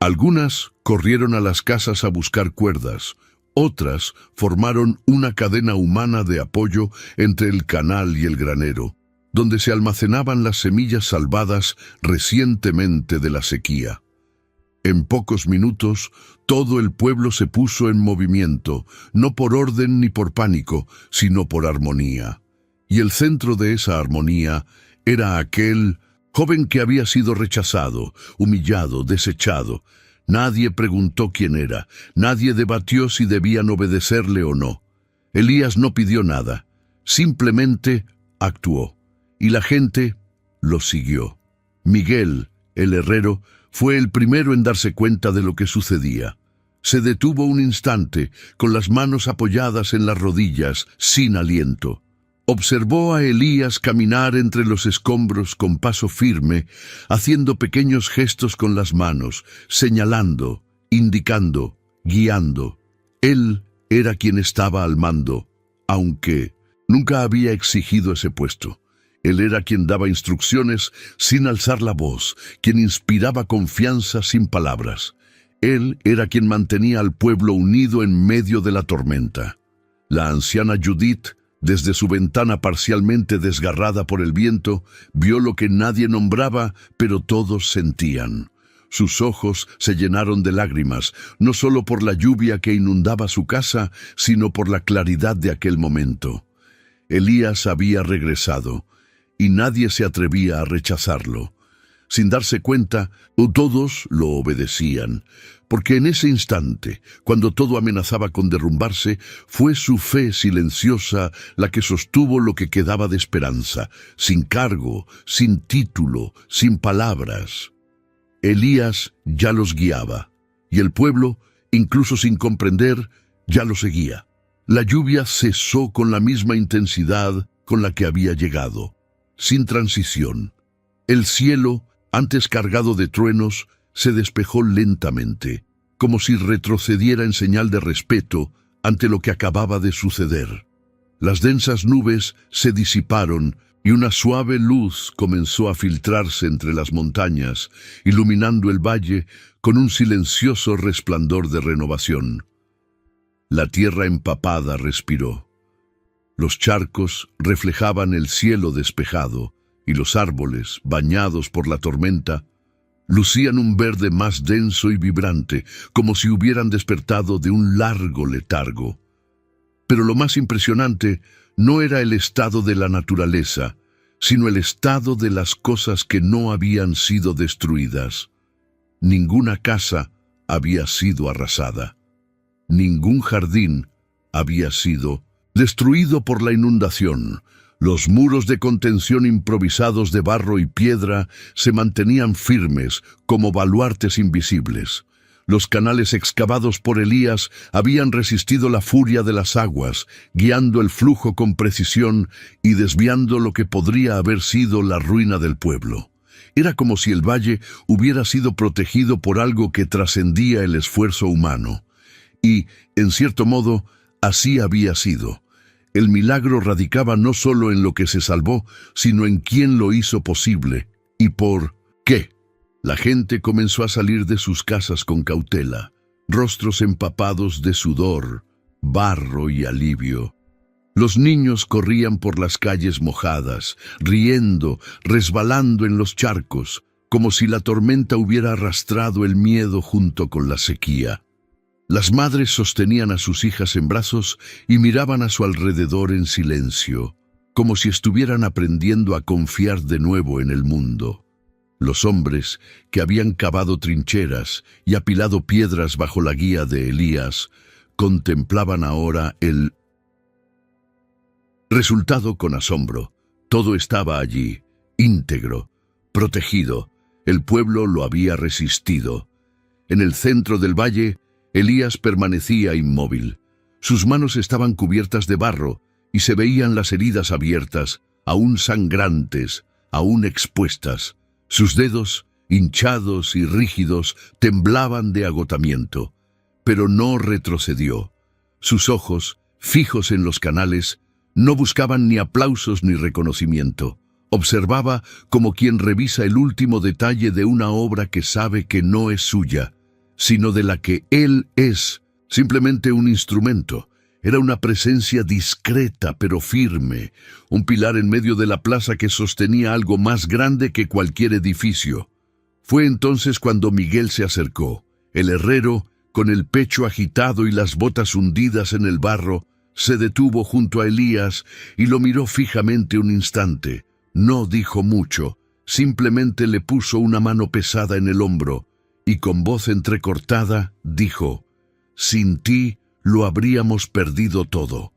Algunas corrieron a las casas a buscar cuerdas, otras formaron una cadena humana de apoyo entre el canal y el granero, donde se almacenaban las semillas salvadas recientemente de la sequía. En pocos minutos, todo el pueblo se puso en movimiento, no por orden ni por pánico, sino por armonía. Y el centro de esa armonía era aquel joven que había sido rechazado, humillado, desechado. Nadie preguntó quién era, nadie debatió si debían obedecerle o no. Elías no pidió nada, Simplemente actuó, y la gente lo siguió. Miguel, el herrero, fue el primero en darse cuenta de lo que sucedía. Se detuvo un instante, con las manos apoyadas en las rodillas, sin aliento. Observó a Elías caminar entre los escombros con paso firme, haciendo pequeños gestos con las manos, señalando, indicando, guiando. Él era quien estaba al mando, aunque nunca había exigido ese puesto. Él era quien daba instrucciones sin alzar la voz, quien inspiraba confianza sin palabras. Él era quien mantenía al pueblo unido en medio de la tormenta. La anciana Judith, desde su ventana parcialmente desgarrada por el viento, vio lo que nadie nombraba, pero todos sentían. Sus ojos se llenaron de lágrimas, no solo por la lluvia que inundaba su casa, sino por la claridad de aquel momento. Elías había regresado, y nadie se atrevía a rechazarlo. Sin darse cuenta, todos lo obedecían, porque en ese instante, cuando todo amenazaba con derrumbarse, fue su fe silenciosa la que sostuvo lo que quedaba de esperanza, sin cargo, sin título, sin palabras. Elías ya los guiaba, y el pueblo, incluso sin comprender, ya lo seguía. La lluvia cesó con la misma intensidad con la que había llegado, sin transición. El cielo, antes cargado de truenos, se despejó lentamente, como si retrocediera en señal de respeto ante lo que acababa de suceder. Las densas nubes se disiparon y una suave luz comenzó a filtrarse entre las montañas, iluminando el valle con un silencioso resplandor de renovación. La tierra empapada respiró. Los charcos reflejaban el cielo despejado, y los árboles, bañados por la tormenta, lucían un verde más denso y vibrante, como si hubieran despertado de un largo letargo. Pero lo más impresionante no era el estado de la naturaleza, sino el estado de las cosas que no habían sido destruidas. Ninguna casa había sido arrasada. Ningún jardín había sido destruido por la inundación. Los muros de contención improvisados de barro y piedra se mantenían firmes como baluartes invisibles. Los canales excavados por Elías habían resistido la furia de las aguas, guiando el flujo con precisión y desviando lo que podría haber sido la ruina del pueblo. Era como si el valle hubiera sido protegido por algo que trascendía el esfuerzo humano. Y, en cierto modo, así había sido. El milagro radicaba no solo en lo que se salvó, sino en quién lo hizo posible y por qué. La gente comenzó a salir de sus casas con cautela, rostros empapados de sudor, barro y alivio. Los niños corrían por las calles mojadas, riendo, resbalando en los charcos, como si la tormenta hubiera arrastrado el miedo junto con la sequía. Las madres sostenían a sus hijas en brazos y miraban a su alrededor en silencio, como si estuvieran aprendiendo a confiar de nuevo en el mundo. Los hombres, que habían cavado trincheras y apilado piedras bajo la guía de Elías, contemplaban ahora el resultado con asombro. Todo estaba allí, íntegro, protegido. El pueblo lo había resistido. En el centro del valle, Elías permanecía inmóvil. Sus manos estaban cubiertas de barro y se veían las heridas abiertas, aún sangrantes, aún expuestas. Sus dedos, hinchados y rígidos, temblaban de agotamiento, pero no retrocedió. Sus ojos, fijos en los canales, no buscaban ni aplausos ni reconocimiento. Observaba como quien revisa el último detalle de una obra que sabe que no es suya, sino de la que él es simplemente un instrumento. Era una presencia discreta pero firme, un pilar en medio de la plaza que sostenía algo más grande que cualquier edificio. Fue entonces cuando Miguel se acercó. El herrero, con el pecho agitado y las botas hundidas en el barro, se detuvo junto a Elías y lo miró fijamente un instante. No dijo mucho, simplemente le puso una mano pesada en el hombro y con voz entrecortada dijo: «Sin ti lo habríamos perdido todo».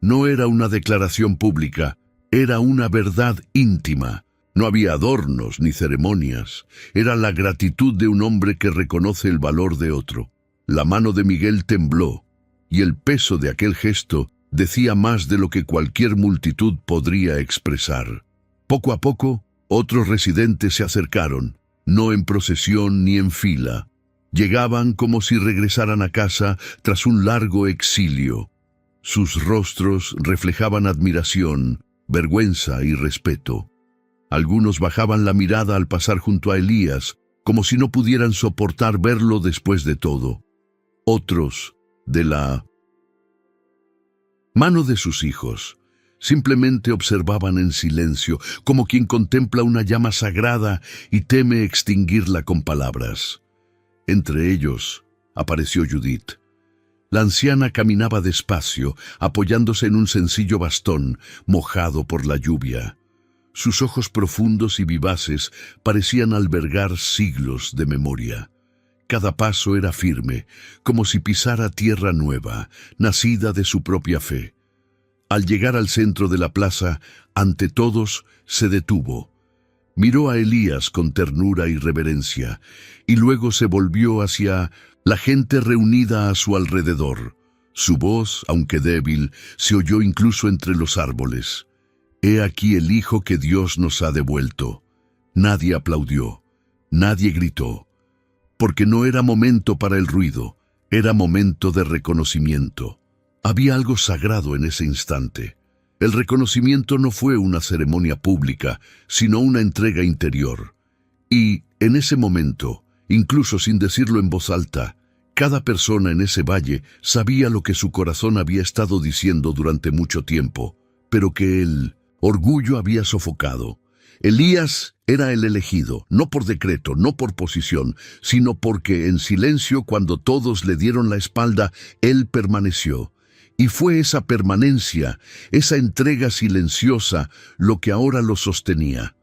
No era una declaración pública, era una verdad íntima. No había adornos ni ceremonias. Era la gratitud de un hombre que reconoce el valor de otro. La mano de Miguel tembló, y el peso de aquel gesto decía más de lo que cualquier multitud podría expresar. Poco a poco, otros residentes se acercaron, no en procesión ni en fila. Llegaban como si regresaran a casa tras un largo exilio. Sus rostros reflejaban admiración, vergüenza y respeto. Algunos bajaban la mirada al pasar junto a Elías, como si no pudieran soportar verlo después de todo. Otros, de la mano de sus hijos, simplemente observaban en silencio, como quien contempla una llama sagrada y teme extinguirla con palabras. Entre ellos apareció Judith. La anciana caminaba despacio, apoyándose en un sencillo bastón, mojado por la lluvia. Sus ojos profundos y vivaces parecían albergar siglos de memoria. Cada paso era firme, como si pisara tierra nueva, nacida de su propia fe. Al llegar al centro de la plaza, ante todos, se detuvo. Miró a Elías con ternura y reverencia, y luego se volvió hacia la gente reunida a su alrededor. Su voz, aunque débil, se oyó incluso entre los árboles. «He aquí el hijo que Dios nos ha devuelto». Nadie aplaudió, nadie gritó, porque no era momento para el ruido, era momento de reconocimiento. Había algo sagrado en ese instante. El reconocimiento no fue una ceremonia pública, sino una entrega interior. Y, en ese momento, incluso sin decirlo en voz alta, cada persona en ese valle sabía lo que su corazón había estado diciendo durante mucho tiempo, pero que el orgullo había sofocado. Elías era el elegido, no por decreto, no por posición, sino porque en silencio, cuando todos le dieron la espalda, él permaneció. Y fue esa permanencia, esa entrega silenciosa, lo que ahora lo sostenía.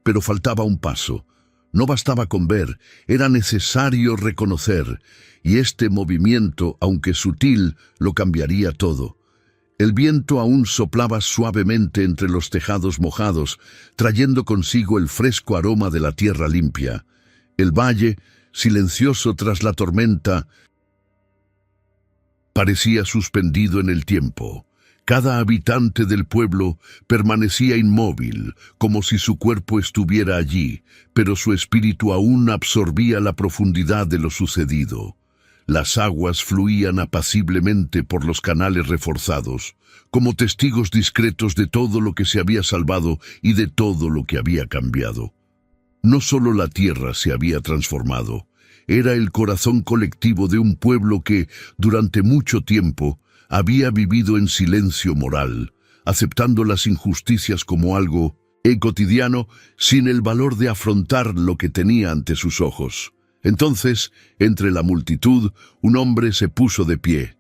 Pero faltaba un paso. No bastaba con ver, era necesario reconocer, y este movimiento, aunque sutil, lo cambiaría todo. El viento aún soplaba suavemente entre los tejados mojados, trayendo consigo el fresco aroma de la tierra limpia. El valle, silencioso tras la tormenta, parecía suspendido en el tiempo. Cada habitante del pueblo permanecía inmóvil, como si su cuerpo estuviera allí, pero su espíritu aún absorbía la profundidad de lo sucedido. Las aguas fluían apaciblemente por los canales reforzados, como testigos discretos de todo lo que se había salvado y de todo lo que había cambiado. No solo la tierra se había transformado, era el corazón colectivo de un pueblo que, durante mucho tiempo, había vivido en silencio moral, aceptando las injusticias como algo cotidiano, sin el valor de afrontar lo que tenía ante sus ojos. Entonces, entre la multitud, un hombre se puso de pie,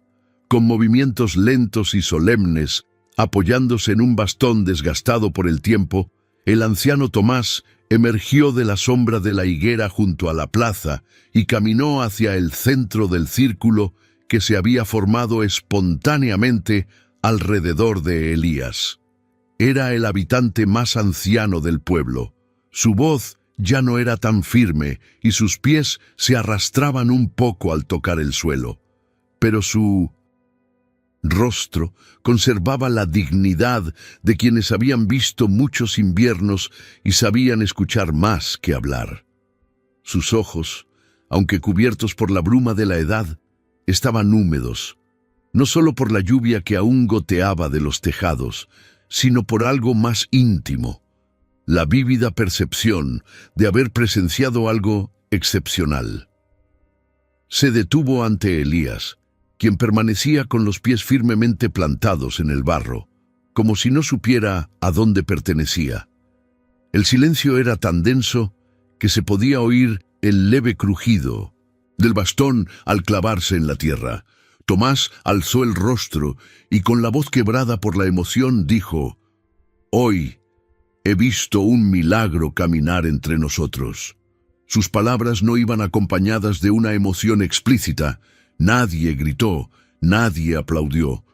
con movimientos lentos y solemnes, apoyándose en un bastón desgastado por el tiempo. El anciano Tomás emergió de la sombra de la higuera junto a la plaza y caminó hacia el centro del círculo que se había formado espontáneamente alrededor de Elías. Era el habitante más anciano del pueblo. Su voz ya no era tan firme y sus pies se arrastraban un poco al tocar el suelo, pero su rostro conservaba la dignidad de quienes habían visto muchos inviernos y sabían escuchar más que hablar. Sus ojos, aunque cubiertos por la bruma de la edad, estaban húmedos, no solo por la lluvia que aún goteaba de los tejados, sino por algo más íntimo, la vívida percepción de haber presenciado algo excepcional. Se detuvo ante Elías, quien permanecía con los pies firmemente plantados en el barro, como si no supiera a dónde pertenecía. El silencio era tan denso que se podía oír el leve crujido del bastón al clavarse en la tierra. Tomás alzó el rostro y con la voz quebrada por la emoción dijo: «Hoy he visto un milagro caminar entre nosotros». Sus palabras no iban acompañadas de una emoción explícita. Nadie gritó, nadie aplaudió,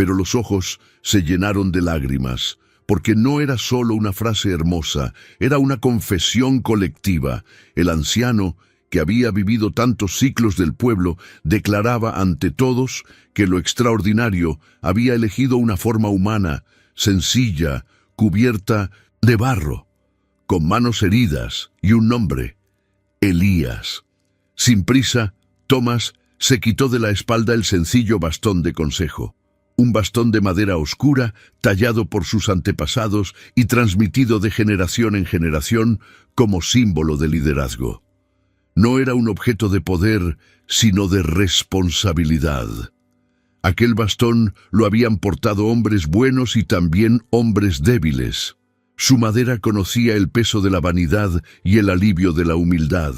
pero los ojos se llenaron de lágrimas, porque no era solo una frase hermosa, era una confesión colectiva. El anciano, que había vivido tantos ciclos del pueblo, declaraba ante todos que lo extraordinario había elegido una forma humana, sencilla, cubierta de barro, con manos heridas y un nombre: Elías. Sin prisa, Tomás se quitó de la espalda el sencillo bastón de consejo, un bastón de madera oscura, tallado por sus antepasados y transmitido de generación en generación como símbolo de liderazgo. No era un objeto de poder, sino de responsabilidad. Aquel bastón lo habían portado hombres buenos y también hombres débiles. Su madera conocía el peso de la vanidad y el alivio de la humildad.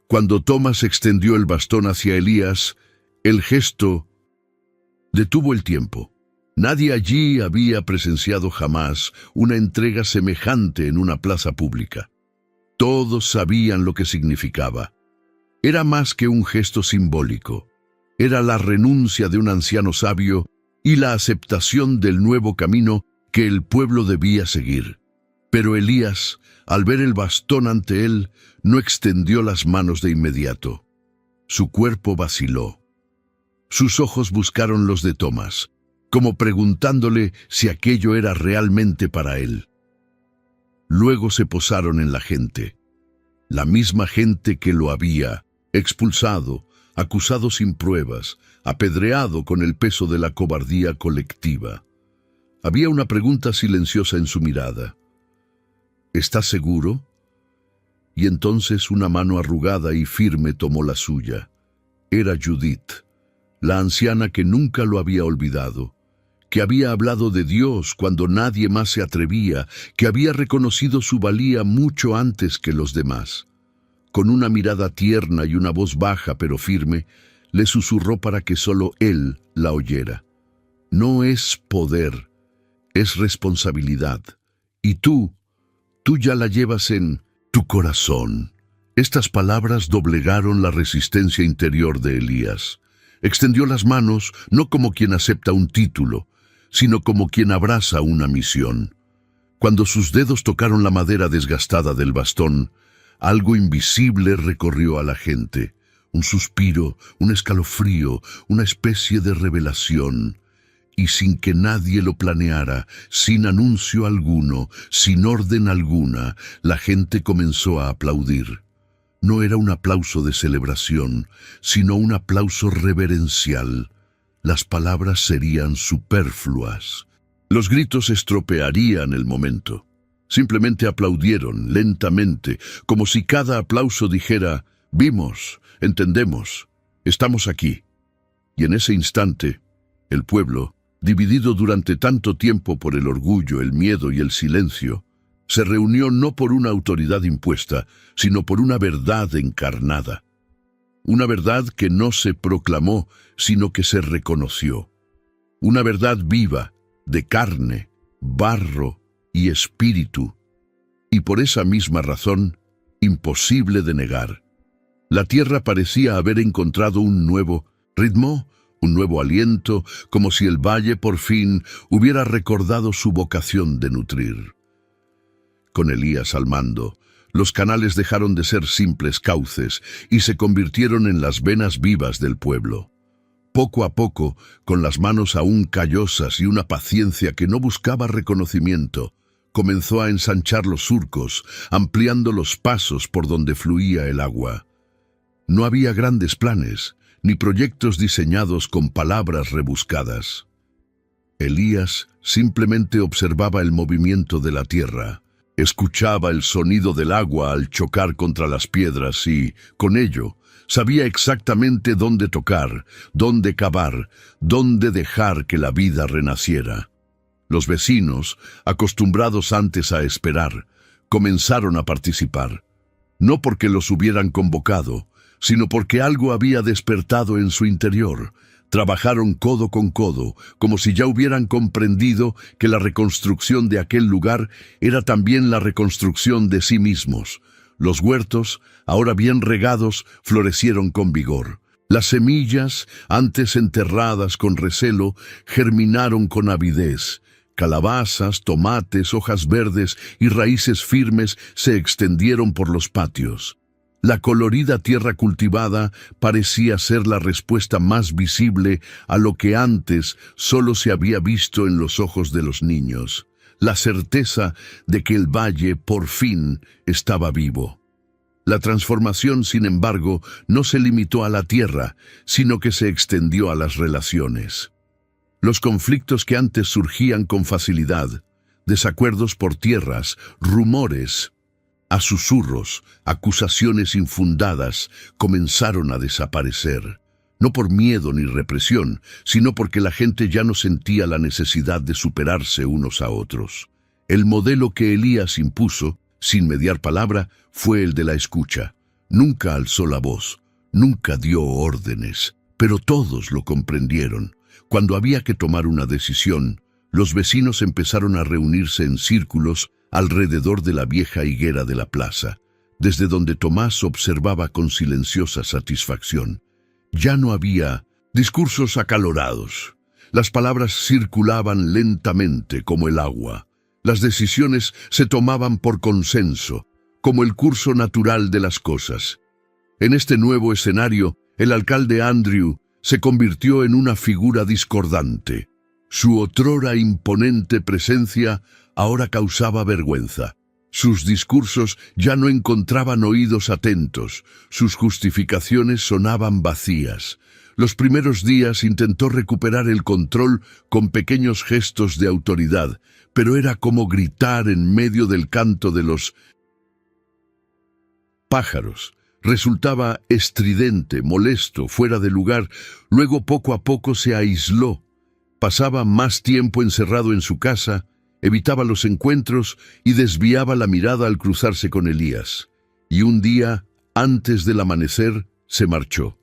Cuando Tomás extendió el bastón hacia Elías, el gesto detuvo el tiempo. Nadie allí había presenciado jamás una entrega semejante en una plaza pública. Todos sabían lo que significaba. Era más que un gesto simbólico. Era la renuncia de un anciano sabio y la aceptación del nuevo camino que el pueblo debía seguir. Pero Elías, al ver el bastón ante él, no extendió las manos de inmediato. Su cuerpo vaciló. Sus ojos buscaron los de Tomás, como preguntándole si aquello era realmente para él. Luego se posaron en la gente, la misma gente que lo había expulsado, acusado sin pruebas, apedreado con el peso de la cobardía colectiva. Había una pregunta silenciosa en su mirada. ¿Estás seguro? Y entonces una mano arrugada y firme tomó la suya. Era Judith, la anciana que nunca lo había olvidado, que había hablado de Dios cuando nadie más se atrevía, que había reconocido su valía mucho antes que los demás. Con una mirada tierna y una voz baja pero firme, le susurró para que solo él la oyera. No es poder, es responsabilidad. Y tú ya la llevas en tu corazón. Estas palabras doblegaron la resistencia interior de Elías. Extendió las manos no como quien acepta un título, sino como quien abraza una misión. Cuando sus dedos tocaron la madera desgastada del bastón, algo invisible recorrió a la gente. Un suspiro, un escalofrío, una especie de revelación. Y sin que nadie lo planeara, sin anuncio alguno, sin orden alguna, la gente comenzó a aplaudir. No era un aplauso de celebración, sino un aplauso reverencial. Las palabras serían superfluas. Los gritos estropearían el momento. Simplemente aplaudieron lentamente, como si cada aplauso dijera: vimos, entendemos, estamos aquí. Y en ese instante, el pueblo, dividido durante tanto tiempo por el orgullo, el miedo y el silencio, se reunió no por una autoridad impuesta, sino por una verdad encarnada. Una verdad que no se proclamó, sino que se reconoció. Una verdad viva, de carne, barro y espíritu. Y por esa misma razón, imposible de negar. La tierra parecía haber encontrado un nuevo ritmo, un nuevo aliento, como si el valle por fin hubiera recordado su vocación de nutrir. Con Elías al mando, los canales dejaron de ser simples cauces y se convirtieron en las venas vivas del pueblo. Poco a poco, con las manos aún callosas y una paciencia que no buscaba reconocimiento, comenzó a ensanchar los surcos, ampliando los pasos por donde fluía el agua. No había grandes planes, ni proyectos diseñados con palabras rebuscadas. Elías simplemente observaba el movimiento de la tierra, escuchaba el sonido del agua al chocar contra las piedras y, con ello, sabía exactamente dónde tocar, dónde cavar, dónde dejar que la vida renaciera. Los vecinos, acostumbrados antes a esperar, comenzaron a participar, no porque los hubieran convocado, sino porque algo había despertado en su interior. Trabajaron codo con codo, como si ya hubieran comprendido que la reconstrucción de aquel lugar era también la reconstrucción de sí mismos. Los huertos, ahora bien regados, florecieron con vigor. Las semillas, antes enterradas con recelo, germinaron con avidez. Calabazas, tomates, hojas verdes y raíces firmes se extendieron por los patios. La colorida tierra cultivada parecía ser la respuesta más visible a lo que antes solo se había visto en los ojos de los niños. La certeza de que el valle, por fin, estaba vivo. La transformación, sin embargo, no se limitó a la tierra, sino que se extendió a las relaciones. Los conflictos que antes surgían con facilidad, desacuerdos por tierras, rumores, a susurros, acusaciones infundadas, comenzaron a desaparecer. No por miedo ni represión, sino porque la gente ya no sentía la necesidad de superarse unos a otros. El modelo que Elías impuso, sin mediar palabra, fue el de la escucha. Nunca alzó la voz, nunca dio órdenes, pero todos lo comprendieron. Cuando había que tomar una decisión, los vecinos empezaron a reunirse en círculos alrededor de la vieja higuera de la plaza, desde donde Tomás observaba con silenciosa satisfacción. Ya no había discursos acalorados. Las palabras circulaban lentamente como el agua. Las decisiones se tomaban por consenso, como el curso natural de las cosas. En este nuevo escenario, el alcalde Andrew se convirtió en una figura discordante. Su otrora imponente presencia ahora causaba vergüenza. Sus discursos ya no encontraban oídos atentos, sus justificaciones sonaban vacías. Los primeros días intentó recuperar el control con pequeños gestos de autoridad, pero era como gritar en medio del canto de los pájaros. Resultaba estridente, molesto, fuera de lugar. Luego poco a poco se aisló. Pasaba más tiempo encerrado en su casa, evitaba los encuentros y desviaba la mirada al cruzarse con Elías. Y un día, antes del amanecer, se marchó.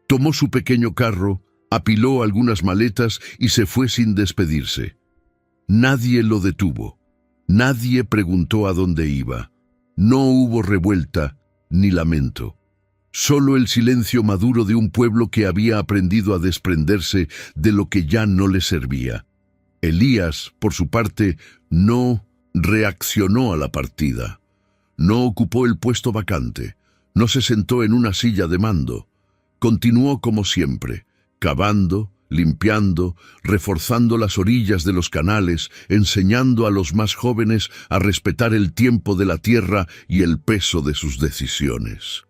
Tomó su pequeño carro, apiló algunas maletas y se fue sin despedirse. Nadie lo detuvo. Nadie preguntó a dónde iba. No hubo revuelta ni lamento. Solo el silencio maduro de un pueblo que había aprendido a desprenderse de lo que ya no le servía. Elías, por su parte, no reaccionó a la partida. No ocupó el puesto vacante. No se sentó en una silla de mando. Continuó como siempre, cavando, limpiando, reforzando las orillas de los canales, enseñando a los más jóvenes a respetar el tiempo de la tierra y el peso de sus decisiones.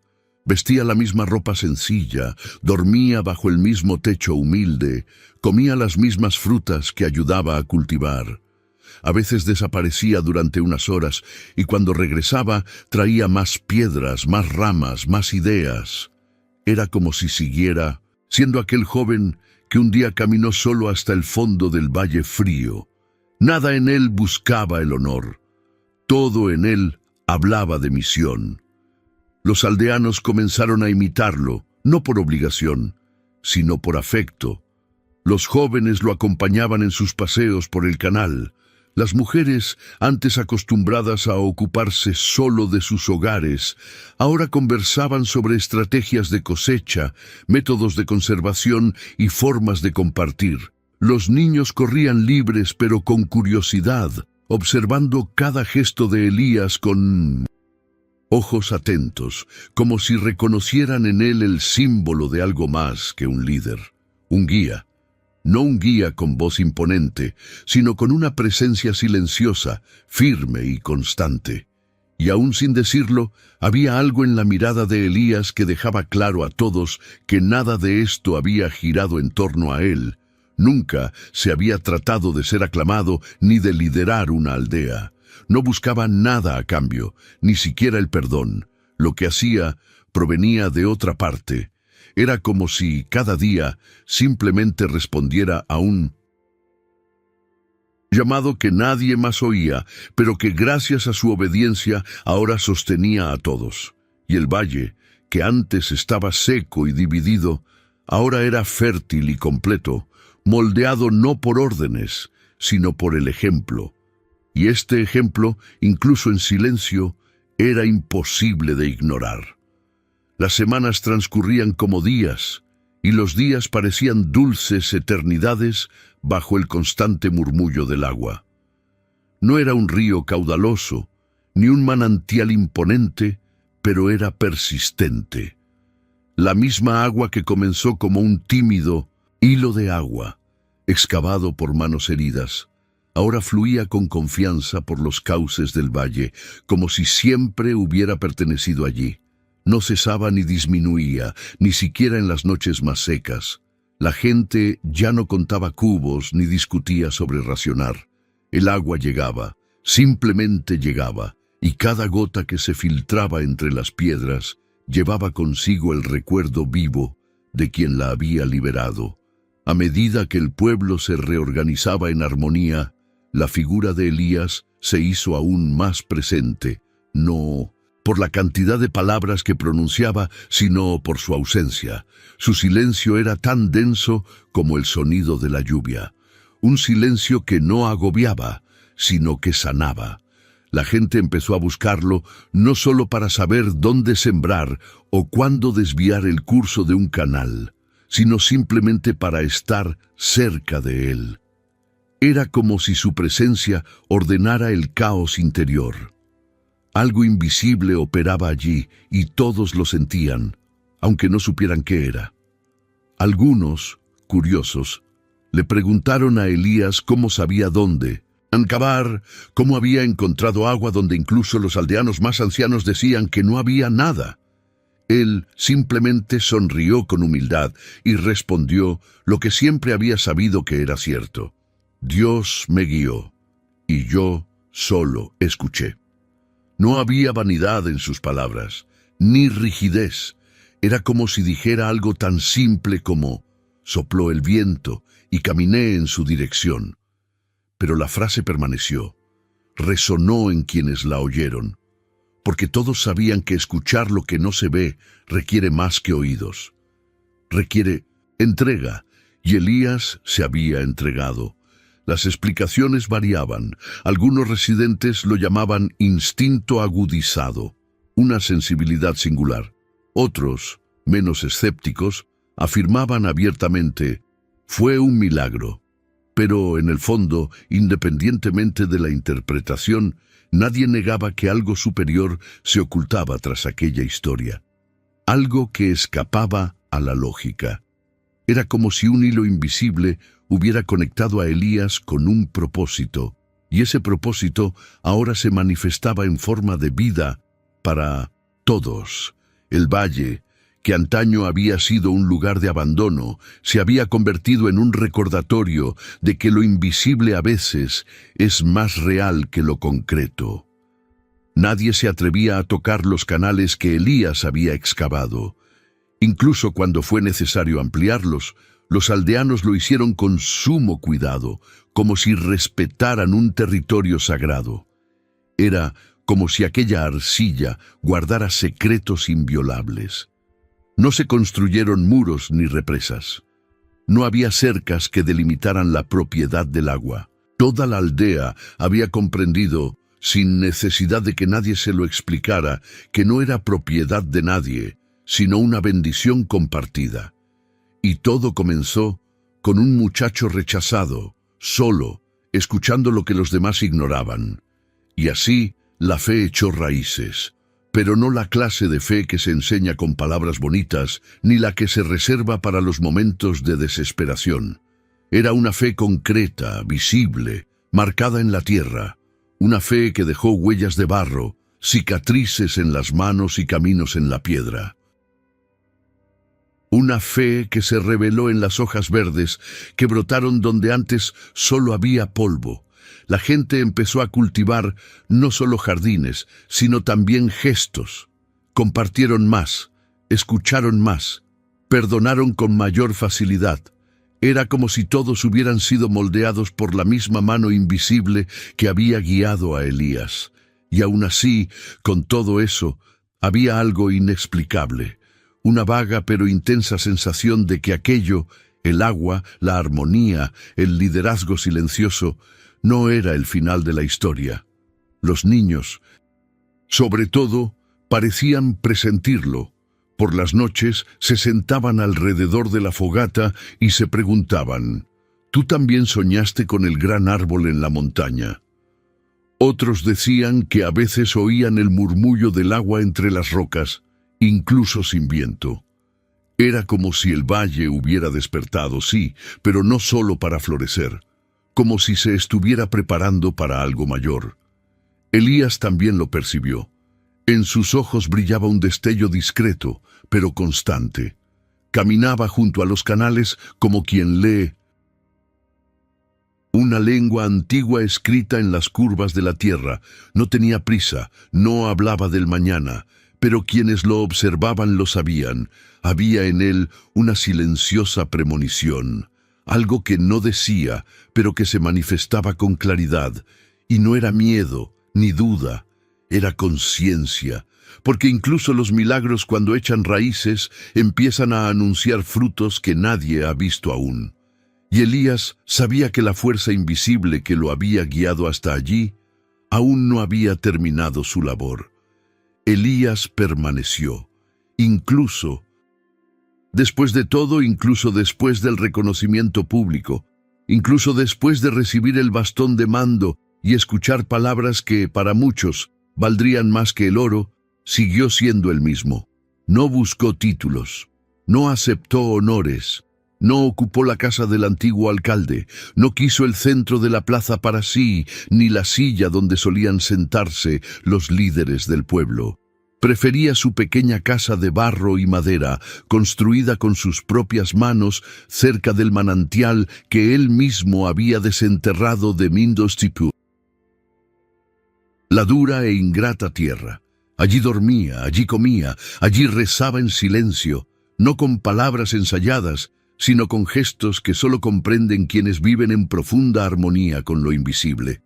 Vestía la misma ropa sencilla, dormía bajo el mismo techo humilde, comía las mismas frutas que ayudaba a cultivar. A veces desaparecía durante unas horas y cuando regresaba traía más piedras, más ramas, más ideas. Era como si siguiera siendo aquel joven que un día caminó solo hasta el fondo del valle frío. Nada en él buscaba el honor. Todo en él hablaba de misión. Los aldeanos comenzaron a imitarlo, no por obligación, sino por afecto. Los jóvenes lo acompañaban en sus paseos por el canal. Las mujeres, antes acostumbradas a ocuparse solo de sus hogares, ahora conversaban sobre estrategias de cosecha, métodos de conservación y formas de compartir. Los niños corrían libres pero con curiosidad, observando cada gesto de Elías con ojos atentos, como si reconocieran en él el símbolo de algo más que un líder, un guía. No un guía con voz imponente, sino con una presencia silenciosa, firme y constante. Y aún sin decirlo, había algo en la mirada de Elías que dejaba claro a todos que nada de esto había girado en torno a él. Nunca se había tratado de ser aclamado ni de liderar una aldea. No buscaba nada a cambio, ni siquiera el perdón. Lo que hacía provenía de otra parte. Era como si cada día simplemente respondiera a un llamado que nadie más oía, pero que gracias a su obediencia ahora sostenía a todos. Y el valle, que antes estaba seco y dividido, ahora era fértil y completo, moldeado no por órdenes, sino por el ejemplo. Y este ejemplo, incluso en silencio, era imposible de ignorar. Las semanas transcurrían como días, y los días parecían dulces eternidades bajo el constante murmullo del agua. No era un río caudaloso, ni un manantial imponente, pero era persistente. La misma agua que comenzó como un tímido hilo de agua, excavado por manos heridas, ahora fluía con confianza por los cauces del valle, como si siempre hubiera pertenecido allí. No cesaba ni disminuía, ni siquiera en las noches más secas. La gente ya no contaba cubos ni discutía sobre racionar. El agua llegaba, simplemente llegaba, y cada gota que se filtraba entre las piedras llevaba consigo el recuerdo vivo de quien la había liberado. A medida que el pueblo se reorganizaba en armonía, la figura de Elías se hizo aún más presente, no por la cantidad de palabras que pronunciaba, sino por su ausencia. Su silencio era tan denso como el sonido de la lluvia, un silencio que no agobiaba, sino que sanaba. La gente empezó a buscarlo no solo para saber dónde sembrar o cuándo desviar el curso de un canal, sino simplemente para estar cerca de él. Era como si su presencia ordenara el caos interior. Algo invisible operaba allí y todos lo sentían, aunque no supieran qué era. Algunos, curiosos, le preguntaron a Elías cómo sabía dónde, Ancabar, cómo había encontrado agua donde incluso los aldeanos más ancianos decían que no había nada. Él simplemente sonrió con humildad y respondió lo que siempre había sabido que era cierto. Dios me guió, y yo solo escuché. No había vanidad en sus palabras, ni rigidez. Era como si dijera algo tan simple como sopló el viento y caminé en su dirección. Pero la frase permaneció, resonó en quienes la oyeron, porque todos sabían que escuchar lo que no se ve requiere más que oídos. Requiere entrega, y Elías se había entregado. Las explicaciones variaban. Algunos residentes lo llamaban instinto agudizado, una sensibilidad singular. Otros, menos escépticos, afirmaban abiertamente, fue un milagro. Pero, en el fondo, independientemente de la interpretación, nadie negaba que algo superior se ocultaba tras aquella historia. Algo que escapaba a la lógica. Era como si un hilo invisible hubiera conectado a Elías con un propósito, y ese propósito ahora se manifestaba en forma de vida para todos. El valle, que antaño había sido un lugar de abandono, se había convertido en un recordatorio de que lo invisible a veces es más real que lo concreto. Nadie se atrevía a tocar los canales que Elías había excavado. Incluso cuando fue necesario ampliarlos, los aldeanos lo hicieron con sumo cuidado, como si respetaran un territorio sagrado. Era como si aquella arcilla guardara secretos inviolables. No se construyeron muros ni represas. No había cercas que delimitaran la propiedad del agua. Toda la aldea había comprendido, sin necesidad de que nadie se lo explicara, que no era propiedad de nadie, sino una bendición compartida. Y todo comenzó con un muchacho rechazado, solo, escuchando lo que los demás ignoraban. Y así la fe echó raíces. Pero no la clase de fe que se enseña con palabras bonitas, ni la que se reserva para los momentos de desesperación. Era una fe concreta, visible, marcada en la tierra, una fe que dejó huellas de barro, cicatrices en las manos y caminos en la piedra. Una fe que se reveló en las hojas verdes que brotaron donde antes solo había polvo. La gente empezó a cultivar no solo jardines, sino también gestos. Compartieron más, escucharon más, perdonaron con mayor facilidad. Era como si todos hubieran sido moldeados por la misma mano invisible que había guiado a Elías. Y aún así, con todo eso, había algo inexplicable. Una vaga pero intensa sensación de que aquello, el agua, la armonía, el liderazgo silencioso, no era el final de la historia. Los niños, sobre todo, parecían presentirlo, Por las noches se sentaban alrededor de la fogata y se preguntaban, ¿tú también soñaste con el gran árbol en la montaña? Otros decían que a veces oían el murmullo del agua entre las rocas, incluso sin viento. Era como si el valle hubiera despertado, sí, pero no solo para florecer, como si se estuviera preparando para algo mayor. Elías también lo percibió. En sus ojos brillaba un destello discreto, pero constante. Caminaba junto a los canales como quien lee una lengua antigua escrita en las curvas de la tierra. No tenía prisa, no hablaba del mañana, pero quienes lo observaban lo sabían. Había en él una silenciosa premonición, algo que no decía, pero que se manifestaba con claridad, y no era miedo ni duda, era conciencia, porque incluso los milagros cuando echan raíces empiezan a anunciar frutos que nadie ha visto aún. Y Elías sabía que la fuerza invisible que lo había guiado hasta allí aún no había terminado su labor. Elías permaneció, incluso después de todo, incluso después del reconocimiento público, incluso después de recibir el bastón de mando y escuchar palabras que, para muchos, valdrían más que el oro, siguió siendo el mismo. No buscó títulos, no aceptó honores, no ocupó la casa del antiguo alcalde, no quiso el centro de la plaza para sí, ni la silla donde solían sentarse los líderes del pueblo. Prefería su pequeña casa de barro y madera, construida con sus propias manos cerca del manantial que él mismo había desenterrado de Mindostipu. La dura e ingrata tierra. Allí dormía, allí comía, allí rezaba en silencio, no con palabras ensayadas, sino con gestos que solo comprenden quienes viven en profunda armonía con lo invisible.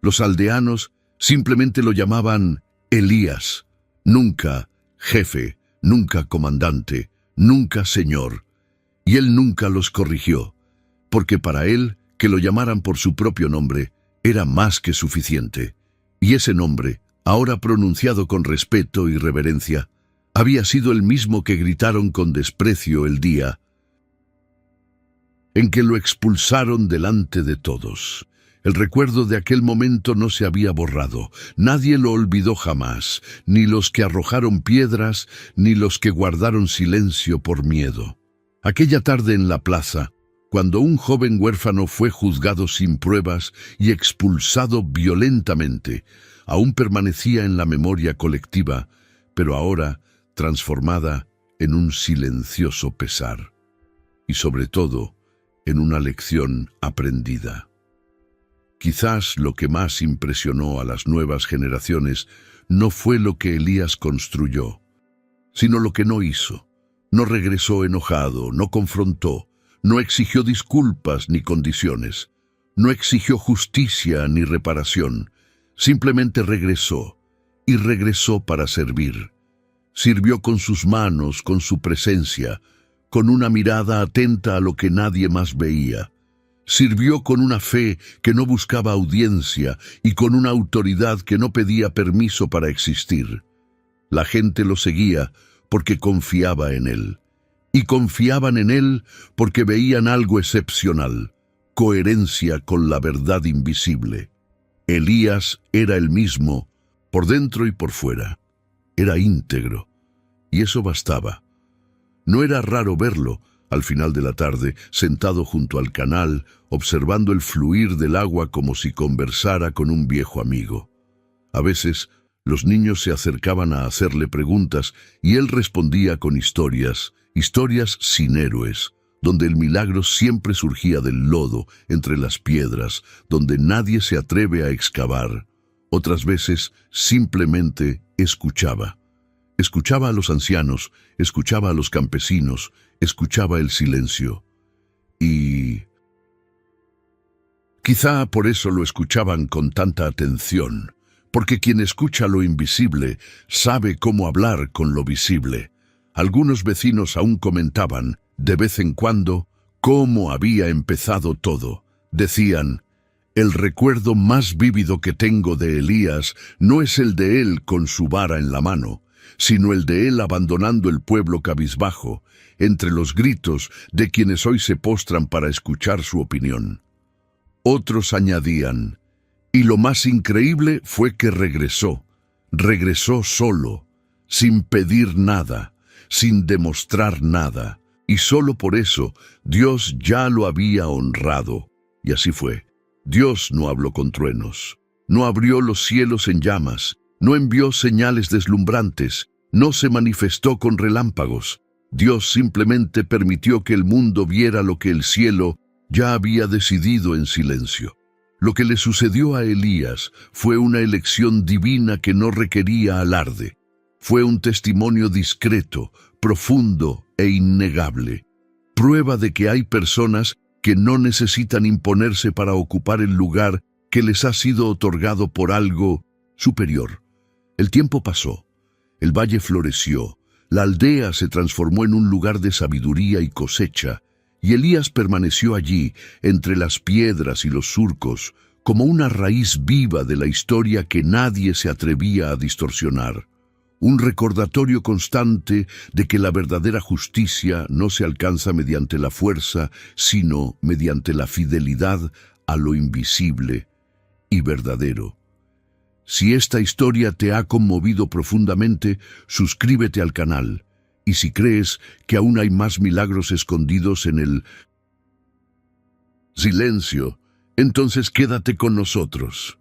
Los aldeanos simplemente lo llamaban Elías, nunca jefe, nunca comandante, nunca señor. Y él nunca los corrigió, porque para él, que lo llamaran por su propio nombre, era más que suficiente. Y ese nombre, ahora pronunciado con respeto y reverencia, había sido el mismo que gritaron con desprecio el día en que lo expulsaron delante de todos. El recuerdo de aquel momento no se había borrado. Nadie lo olvidó jamás, ni los que arrojaron piedras, ni los que guardaron silencio por miedo. Aquella tarde en la plaza, cuando un joven huérfano fue juzgado sin pruebas y expulsado violentamente, aún permanecía en la memoria colectiva, pero ahora transformada en un silencioso pesar. Y sobre todo, en una lección aprendida. Quizás lo que más impresionó a las nuevas generaciones no fue lo que Elías construyó, sino lo que no hizo. No regresó enojado, no confrontó, no exigió disculpas ni condiciones, no exigió justicia ni reparación, simplemente regresó, y regresó para servir. Sirvió con sus manos, con su presencia, con una mirada atenta a lo que nadie más veía. Sirvió con una fe que no buscaba audiencia y con una autoridad que no pedía permiso para existir. La gente lo seguía porque confiaba en él. Y confiaban en él porque veían algo excepcional, coherencia con la verdad invisible. Elías era el mismo, por dentro y por fuera. Era íntegro, y eso bastaba. No era raro verlo, al final de la tarde, sentado junto al canal, observando el fluir del agua como si conversara con un viejo amigo. A veces, los niños se acercaban a hacerle preguntas y él respondía con historias sin héroes, donde el milagro siempre surgía del lodo, entre las piedras, donde nadie se atreve a excavar. Otras veces, simplemente escuchaba. Escuchaba a los ancianos, escuchaba a los campesinos, escuchaba el silencio. Y quizá por eso lo escuchaban con tanta atención, porque quien escucha lo invisible sabe cómo hablar con lo visible. Algunos vecinos aún comentaban, de vez en cuando, cómo había empezado todo. Decían, el recuerdo más vívido que tengo de Elías no es el de él con su vara en la mano, sino el de él abandonando el pueblo cabizbajo, entre los gritos de quienes hoy se postran para escuchar su opinión. Otros añadían, y lo más increíble fue que regresó solo, sin pedir nada, sin demostrar nada, y solo por eso Dios ya lo había honrado. Y así fue. Dios no habló con truenos, no abrió los cielos en llamas, no envió señales deslumbrantes, no se manifestó con relámpagos. Dios simplemente permitió que el mundo viera lo que el cielo ya había decidido en silencio. Lo que le sucedió a Elías fue una elección divina que no requería alarde. Fue un testimonio discreto, profundo e innegable. Prueba de que hay personas que no necesitan imponerse para ocupar el lugar que les ha sido otorgado por algo superior. El tiempo pasó, el valle floreció, la aldea se transformó en un lugar de sabiduría y cosecha, y Elías permaneció allí, entre las piedras y los surcos, como una raíz viva de la historia que nadie se atrevía a distorsionar. Un recordatorio constante de que la verdadera justicia no se alcanza mediante la fuerza, sino mediante la fidelidad a lo invisible y verdadero. Si esta historia te ha conmovido profundamente, suscríbete al canal. Y si crees que aún hay más milagros escondidos en el silencio, entonces quédate con nosotros.